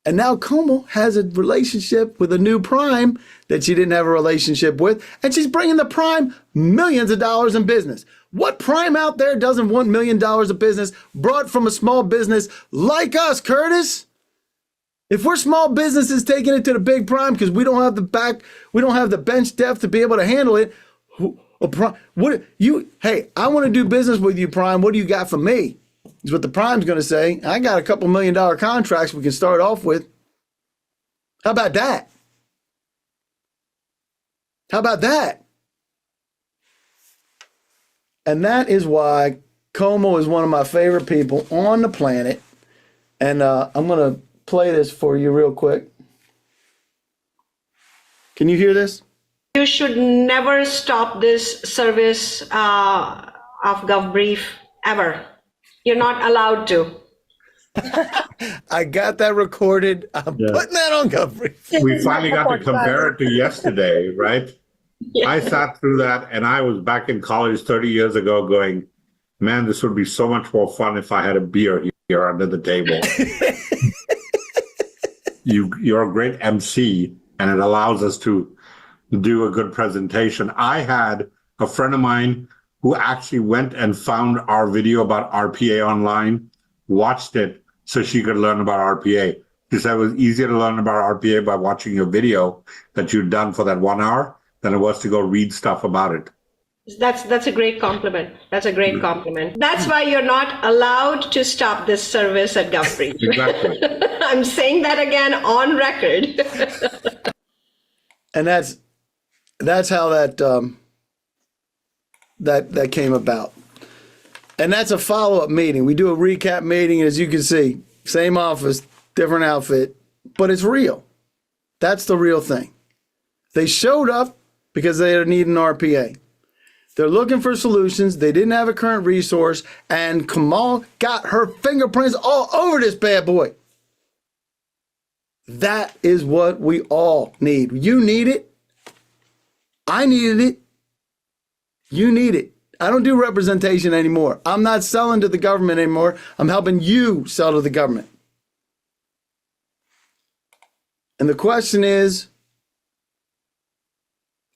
And now Como has a relationship with a new prime that she didn't have a relationship with. And she's bringing the prime millions of dollars in business. What prime out there doesn't want $1 million of business brought from a small business like us, Curtis? If we're small businesses taking it to the big prime because we don't have the bench depth to be able to handle it. Hey, I want to do business with you, Prime. What do you got for me? Is what the Prime's going to say. I got a couple $1 million contracts we can start off with. How about that? How about that? And that is why Como is one of my favorite people on the planet. And I'm going to play this for you real quick. Can you hear this? You should never stop this service of GovBrief ever. You're not allowed to. I got that recorded. I'm putting that on GovBrief. We finally got to compare it to yesterday, right? Yeah. I sat through that and I was back in college 30 years ago going, man, this would be so much more fun if I had a beer here under the table. You're a great MC and it allows us to do a good presentation. I had a friend of mine who actually went and found our video about RPA online, watched it so she could learn about RPA. She said it was easier to learn about RPA by watching your video that you'd done for that 1 hour than it was to go read stuff about it. That's a great compliment. That's a great compliment. That's why you're not allowed to stop this service at GovBrief. Exactly. I'm saying that again on record. And that's how that came about. And that's a follow-up meeting. We do a recap meeting, and as you can see, same office, different outfit, but it's real. That's the real thing. They showed up because they need an RPA. They're looking for solutions. They didn't have a current resource, and Kamal got her fingerprints all over this bad boy. That is what we all need. You need it. I needed it. You need it. I don't do representation anymore. I'm not selling to the government anymore. I'm helping you sell to the government. And the question is,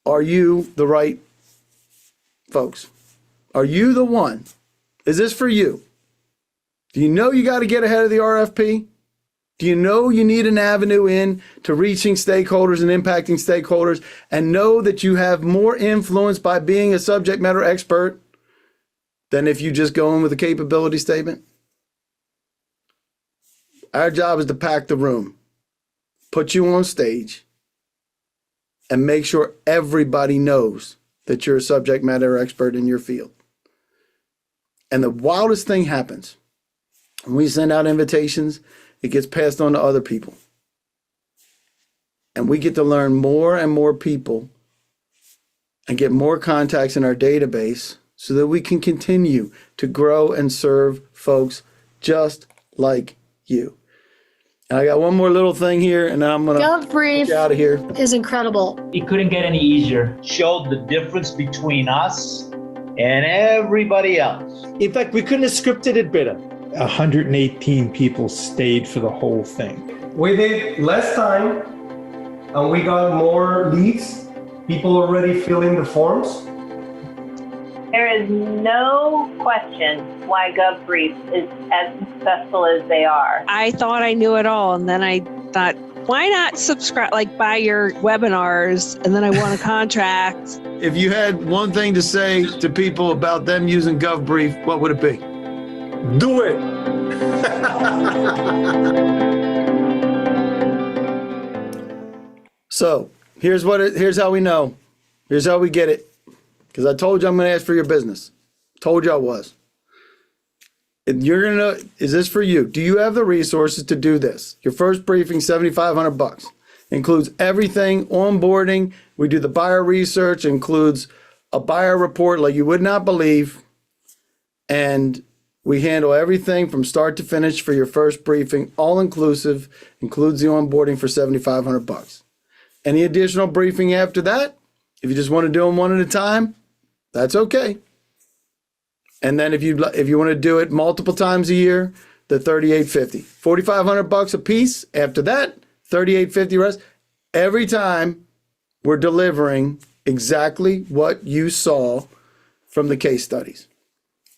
are you the right folks? Are you the one? Is this for you? Do you know you got to get ahead of the RFP? Do you know you need an avenue in to reaching stakeholders and impacting stakeholders, and know that you have more influence by being a subject matter expert than if you just go in with a capability statement? Our job is to pack the room, put you on stage, and make sure everybody knows that you're a subject matter expert in your field. And the wildest thing happens when we send out invitations. It gets passed on to other people. And we get to learn more and more people and get more contacts in our database so that we can continue to grow and serve folks just like you. And I got one more little thing here, and then I'm going to get out of here. GovBrief is incredible. It couldn't get any easier. Showed the difference between us and everybody else. In fact, we couldn't have scripted it better. 118 people stayed for the whole thing. We did less time and we got more leads. People already filling the forms. There is no question why GovBrief is as successful as they are. I thought I knew it all, and then I thought, why not subscribe, like buy your webinars, and then I won a contract. If you had one thing to say to people about them using GovBrief, what would it be? Do it. So here's how we know. Here's how we get it. Because I told you I'm going to ask for your business. Told you I was. And you're going to know, is this for you? Do you have the resources to do this? Your first briefing, $7,500. Includes everything, onboarding. We do the buyer research, includes a buyer report like you would not believe. And we handle everything from start to finish for your first briefing, all inclusive, includes the onboarding for $7,500. Any additional briefing after that, if you just want to do them one at a time, that's okay. And then if you want to do it multiple times a year, the $3,850, $4,500 a piece. After that, $3,850 rest. Every time we're delivering exactly what you saw from the case studies.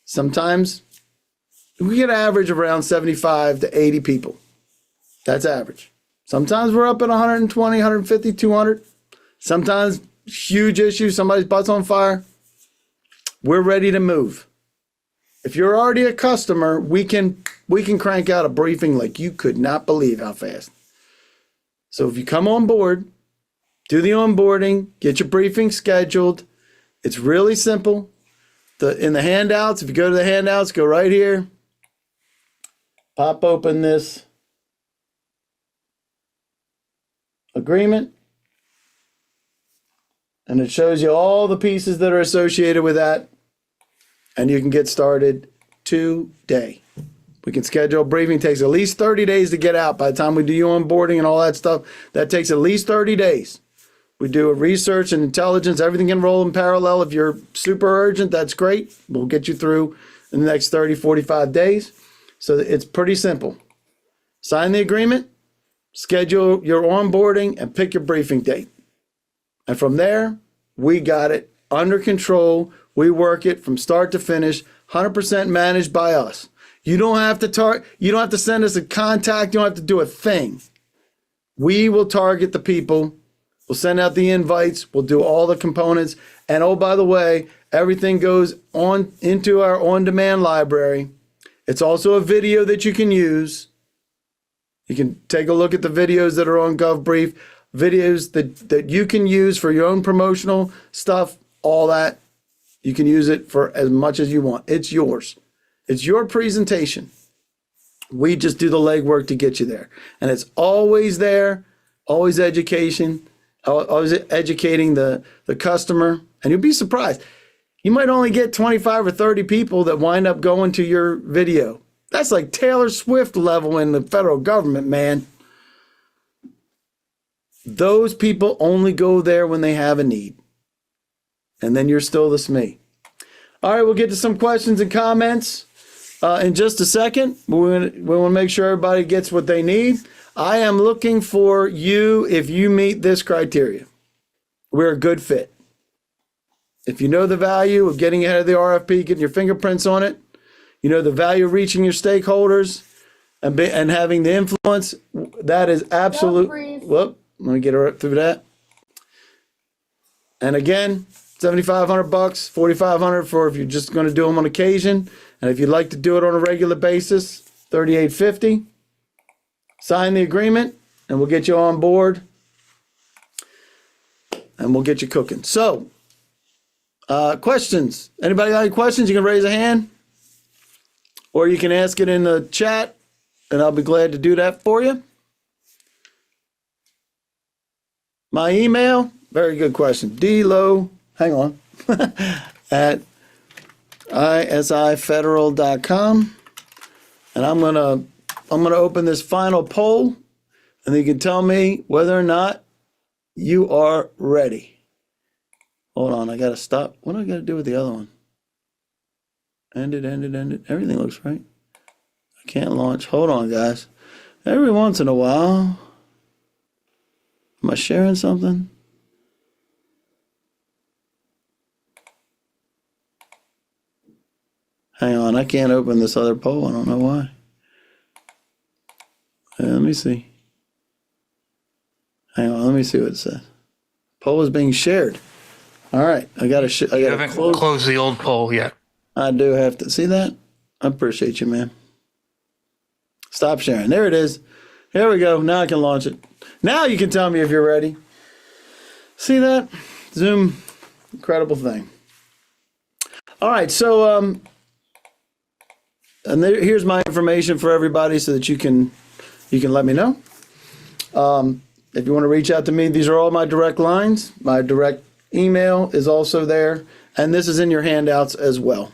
Sometimes we get an average of around 75 to 80 people. That's average. Sometimes we're up at 120, 150, 200. Sometimes huge issues, somebody's butt's on fire. We're ready to move. If you're already a customer, we can crank out a briefing like you could not believe how fast. So if you come on board, do the onboarding, get your briefing scheduled. It's really simple. In the handouts, if you go to the handouts, go right here. Pop open this agreement. And it shows you all the pieces that are associated with that. And you can get started today. We can schedule a briefing. It takes at least 30 days to get out. By the time we do your onboarding and all that stuff, that takes at least 30 days. We do a research and intelligence. Everything can roll in parallel. If you're super urgent, that's great. We'll get you through in the next 30, 45 days. So it's pretty simple. Sign the agreement, schedule your onboarding, and pick your briefing date. And from there, we got it under control. We work it from start to finish, 100% managed by us. You don't have to send us a contact. You don't have to do a thing. We will target the people. We'll send out the invites. We'll do all the components. And oh, by the way, everything goes on into our on-demand library. It's also a video that you can use. You can take a look at the videos that are on GovBrief, videos that you can use for your own promotional stuff, all that. You can use it for as much as you want. It's yours. It's your presentation. We just do the legwork to get you there. And it's always there, always education, always educating the customer. And you'll be surprised. You might only get 25 or 30 people that wind up going to your video. That's like Taylor Swift level in the federal government, man. Those people only go there when they have a need. And then you're still the SME. All right, we'll get to some questions and comments in just a second. We want to make sure everybody gets what they need. I am looking for you if you meet this criteria. We're a good fit. If you know the value of getting ahead of the RFP, getting your fingerprints on it, you know the value of reaching your stakeholders and having the influence, that is absolute. Whoop, let me get her through that. And again, $7,500, $4,500 for if you're just going to do them on occasion. And if you'd like to do it on a regular basis, $3,850. Sign the agreement and we'll get you on board and we'll get you cooking. So, questions? Anybody got any questions? You can raise a hand or you can ask it in the chat and I'll be glad to do that for you. My email, very good question. DLow, hang on, at isifederal.com. And I'm gonna open this final poll and you can tell me whether or not you are ready. Hold on, I gotta stop. What do I gotta do with the other one? Ended. Everything looks right. I can't launch. Hold on, guys. Every once in a while. Am I sharing something? Hang on, I can't open this other poll. I don't know why. Let me see. Hang on, let me see what it says. Poll is being shared. All right, I gotta You haven't closed the old poll yet. I do have to see that. I appreciate you, man. Stop sharing. There it is. Here we go. Now I can launch it. Now you can tell me if you're ready. See that? Zoom, incredible thing. All right, so and here's my information for everybody so that you can let me know. If you want to reach out to me, these are all my direct lines. My direct email is also there, and this is in your handouts as well.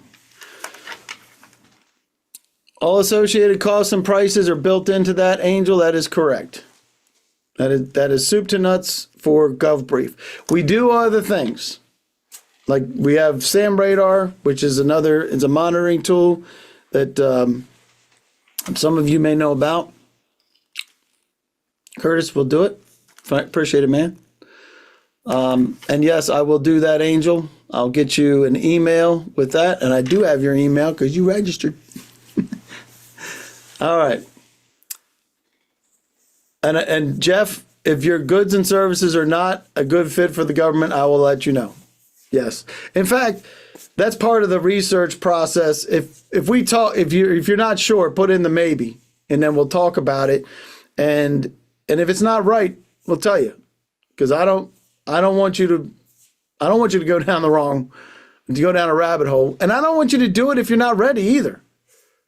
All associated costs and prices are built into that, Angel. That is correct. That is soup to nuts for GovBrief. We do other things. Like we have SAM Radar, which is it's a monitoring tool that some of you may know about. Curtis will do it. Appreciate it, man. And yes, I will do that, Angel. I'll get you an email with that. And I do have your email because you registered. All right. And Jeff, if your goods and services are not a good fit for the government, I will let you know. Yes. In fact, that's part of the research process. If you're not sure, put in the maybe, and then we'll talk about it. And if it's not right, we'll tell you. Because I don't want you to go down a rabbit hole. And I don't want you to do it if you're not ready either.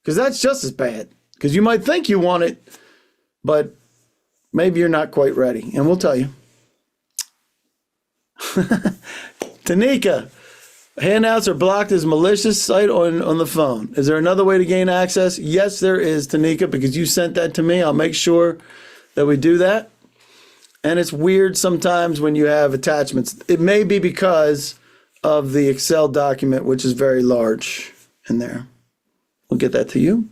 Because that's just as bad. Because you might think you want it, but maybe you're not quite ready. And we'll tell you. Tanika, handouts are blocked as malicious site on the phone. Is there another way to gain access? Yes, there is, Tanika, because you sent that to me. I'll make sure that we do that. And it's weird sometimes when you have attachments. It may be because of the Excel document, which is very large in there. We'll get that to you.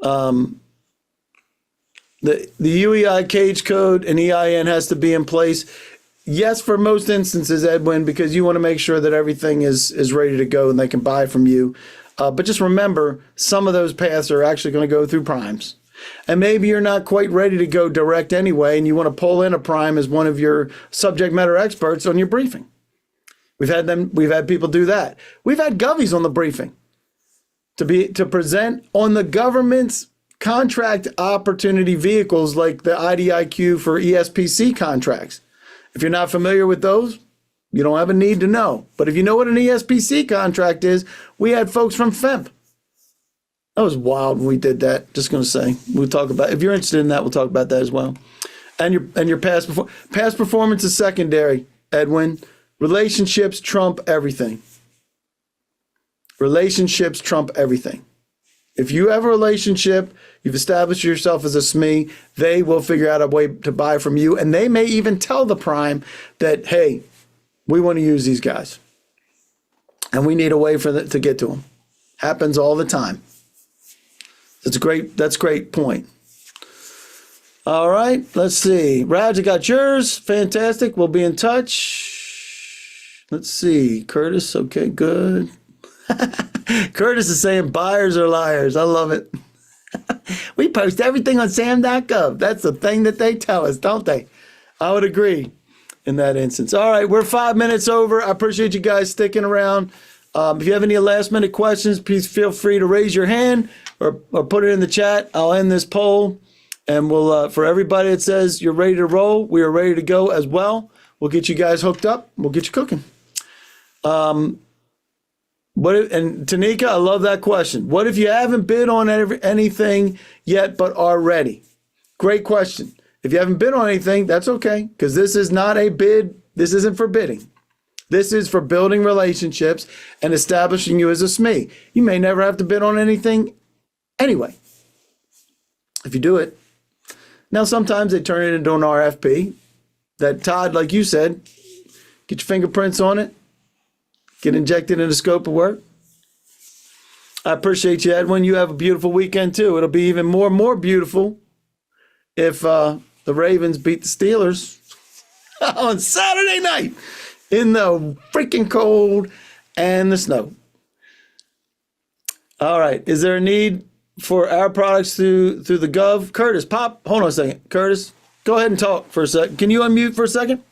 The UEI cage code and EIN has to be in place. Yes, for most instances, Edwin, because you want to make sure that everything is ready to go and they can buy from you. But just remember, some of those paths are actually going to go through primes. And maybe you're not quite ready to go direct anyway, and you want to pull in a prime as one of your subject matter experts on your briefing. We've had people do that. We've had govies on the briefing to present on the government's contract opportunity vehicles like the IDIQ for ESPC contracts. If you're not familiar with those, you don't have a need to know. But if you know what an ESPC contract is, we had folks from FEMP. That was wild when we did that. Just going to say, we'll talk about, if you're interested in that, we'll talk about that as well. And your past performance is secondary, Edwin. Relationships trump everything. Relationships trump everything. If you have a relationship, you've established yourself as a SME, they will figure out a way to buy from you. And they may even tell the prime that, hey, we want to use these guys. And we need a way to get to them. Happens all the time. That's a great point. All right, let's see. Raj, I got yours. Fantastic. We'll be in touch. Let's see. Curtis, okay, good. Curtis is saying buyers are liars. I love it. We post everything on sam.gov. That's the thing that they tell us, don't they? I would agree in that instance. All right, we're 5 minutes over. I appreciate you guys sticking around. If you have any last minute questions, please feel free to raise your hand or put it in the chat. I'll end this poll, and we'll for everybody that says you're ready to roll, we are ready to go as well. We'll get you guys hooked up. We'll get you cooking. And Tanika, I love that question. What if you haven't bid on anything yet but are ready? Great question. If you haven't bid on anything, that's okay, because this is not a bid. This isn't for bidding. This is for building relationships and establishing you as a SME. You may never have to bid on anything anyway, if you do it. Now, sometimes they turn it into an RFP that, Todd, like you said, get your fingerprints on it, get injected in the scope of work. I appreciate you, Edwin. You have a beautiful weekend, too. It'll be even more beautiful if the Ravens beat the Steelers on Saturday night in the freaking cold and the snow. All right. Is there a need for our products through the Gov? Curtis, hold on a second. Curtis, go ahead and talk for a second. Can you unmute for a second?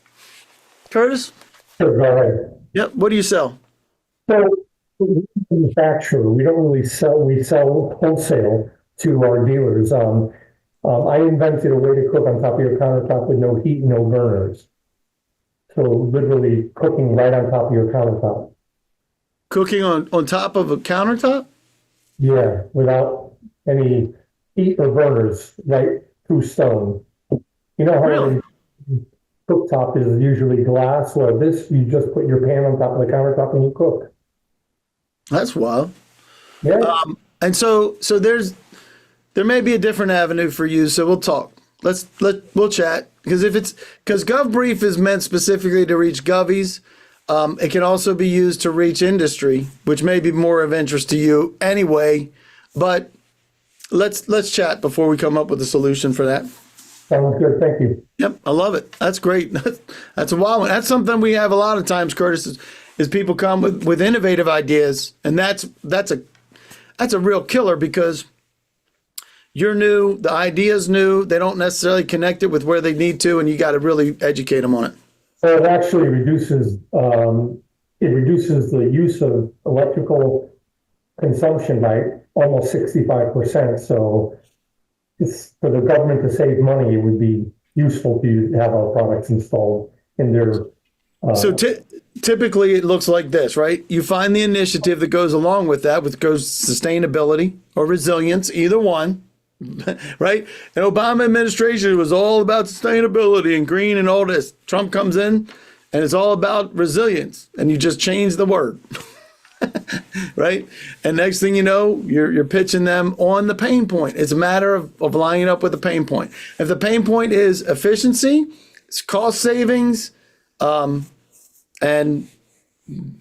Curtis? Sure, go ahead. Yep. What do you sell? So, manufacturer, we don't really sell, we sell wholesale to our dealers. I invented a way to cook on top of your countertop with no heat, no burners. So literally cooking right on top of your countertop. Cooking on top of a countertop? Yeah, without any heat or burners, right through stone. You know how Really? the cooktop is usually glass, or this, you just put your pan on top of the countertop and you cook. That's wild. Yeah. And so there may be a different avenue for you. So we'll talk. We'll chat, because GovBrief is meant specifically to reach govies. It can also be used to reach industry, which may be more of interest to you anyway. But let's chat before we come up with a solution for that. Sounds good. Thank you. Yep, I love it. That's great. That's a wild one. That's something we have a lot of times, Curtis, is people come with innovative ideas, and that's a real killer, because you're new, the idea's new, they don't necessarily connect it with where they need to, and you got to really educate them on it. So it actually reduces the use of electrical consumption by almost 65%. So it's for the government to save money, it would be useful to have our products installed in their. So typically it looks like this, right? You find the initiative that goes along with that, which goes sustainability or resilience, either one, right? The Obama administration was all about sustainability and green and all this. Trump comes in and it's all about resilience, and you just change the word. Right? And next thing you know, you're pitching them on the pain point. It's a matter of lining up with the pain point. If the pain point is efficiency, it's cost savings, and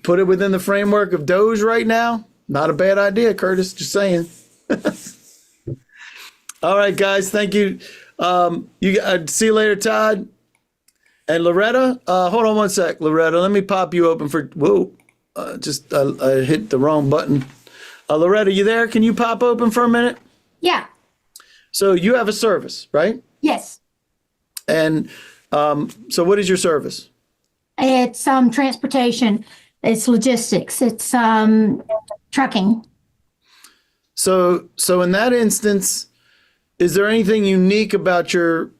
put it within the framework of Doge right now, not a bad idea, Curtis, just saying. All right, guys, thank you. See you later, Todd. And Loretta, hold on one sec, Loretta, let me pop you open for, whoa. I hit the wrong button. Loretta, you there? Can you pop open for a minute? Yeah. So you have a service, right? Yes. And so what is your service? It's transportation. It's logistics. It's trucking. So in that instance, is there anything unique about your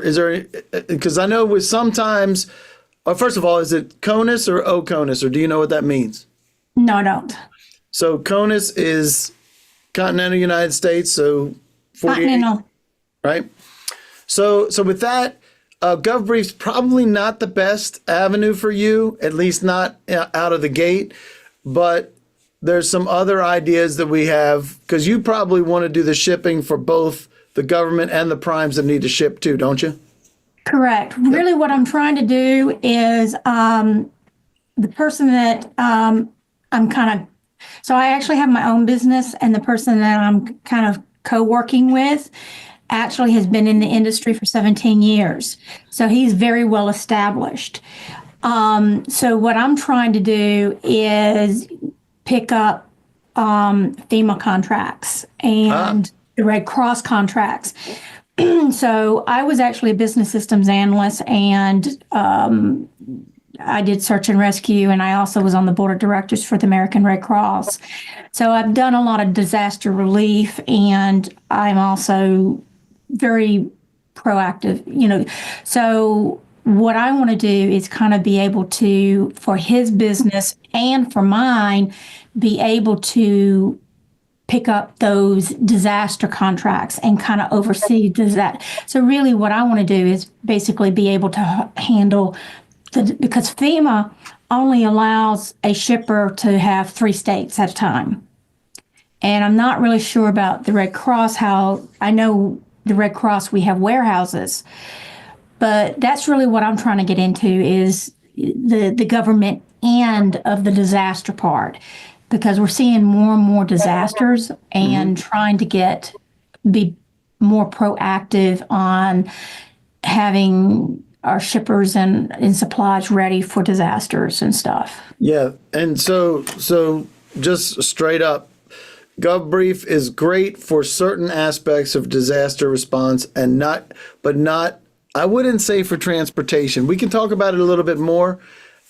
is there, because I know with sometimes, first of all, is it CONUS or OCONUS, or do you know what that means? No, I don't. So CONUS is continental United States, so 48, Continental. right? So with that, GovBrief's probably not the best avenue for you, at least not out of the gate, but there's some other ideas that we have, because you probably want to do the shipping for both the government and the primes that need to ship too, don't you? Correct. Really what I'm trying to do is the person that I'm kind of, so I actually have my own business, and the person that I'm kind of co-working with actually has been in the industry for 17 years. So he's very well established. So what I'm trying to do is pick up FEMA contracts and the Red Cross contracts. So I was actually a business systems analyst, and I did search and rescue, and I also was on the board of directors for the American Red Cross. So I've done a lot of disaster relief, and I'm also very proactive, So what I want to do is kind of be able to, for his business and for mine, be able to pick up those disaster contracts and kind of oversee that. So really what I want to do is basically be able to handle because FEMA only allows a shipper to have 3 states at a time. And I'm not really sure about the Red Cross, how I know the Red Cross, we have warehouses, but that's really what I'm trying to get into is the government end of the disaster part, because we're seeing more and more disasters and trying to be more proactive on having our shippers and supplies ready for disasters and stuff. Yeah, and so just straight up, GovBrief is great for certain aspects of disaster response, and not, I wouldn't say for transportation. We can talk about it a little bit more.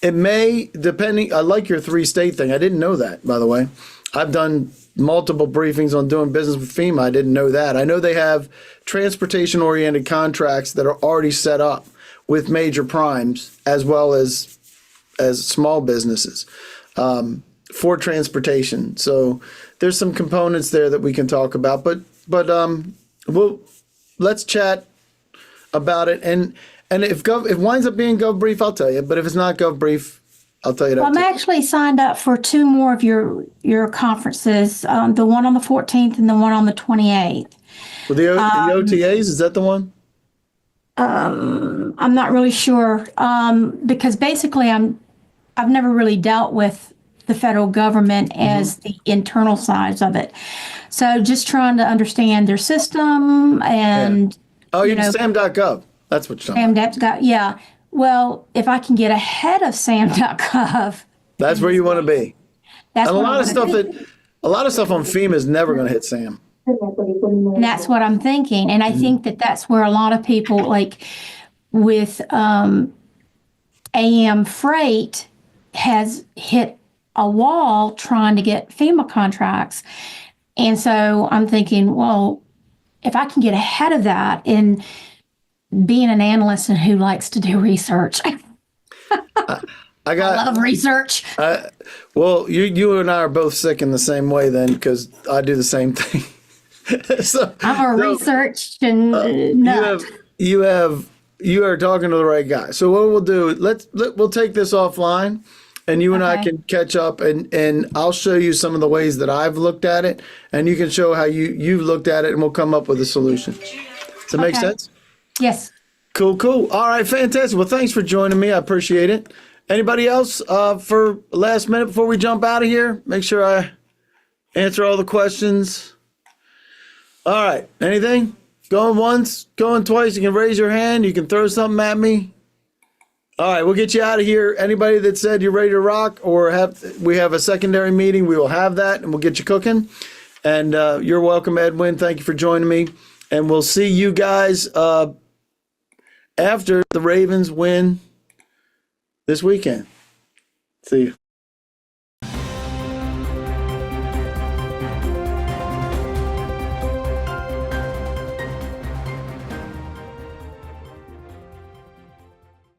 It may, depending, I like your 3-state thing. I didn't know that, by the way. I've done multiple briefings on doing business with FEMA. I didn't know that. I know they have transportation-oriented contracts that are already set up with major primes as well as small businesses for transportation. So there's some components there that we can talk about, but let's chat about it. And if it winds up being GovBrief, I'll tell you. But if it's not GovBrief, I'll tell you that. Well, I'm actually signed up for 2 more of your conferences. The one on the 14th and the one on the 28th. Well, the OTAs, is that the one? I'm not really sure because basically I've never really dealt with the federal government as the internal sides of it. So just trying to understand their system and SAM.gov. That's what you're talking about. SAM.gov. Yeah. Well, if I can get ahead of SAM.gov, that's where you want to be. That's and a lot of stuff on FEMA is never going to hit SAM. And that's what I'm thinking. And I think that's where a lot of people, like with AM Freight, has hit a wall trying to get FEMA contracts. And so I'm thinking, well, if I can get ahead of that, and being an analyst and who likes to do research, I love research. Well, you and I are both sick in the same way then, because I do the same thing. I'm a research and nut. You have you are talking to the right guy. So what we'll do, we'll take this offline, and you and I Okay. can catch up, and I'll show you some of the ways that I've looked at it, and you can show how you've looked at it, and we'll come up with a solution. Does that make Okay. sense? Yes. Cool. All right, fantastic. Well, thanks for joining me. I appreciate it. Anybody else for last minute before we jump out of here? Make sure I answer all the questions. All right. Anything? Going once, going twice. You can raise your hand. You can throw something at me. All right, we'll get you out of here. Anybody that said you're ready to rock or we have a secondary meeting, we will have that, and we'll get you cooking. And you're welcome, Edwin. Thank you for joining me. And we'll see you guys after the Ravens win this weekend. See you.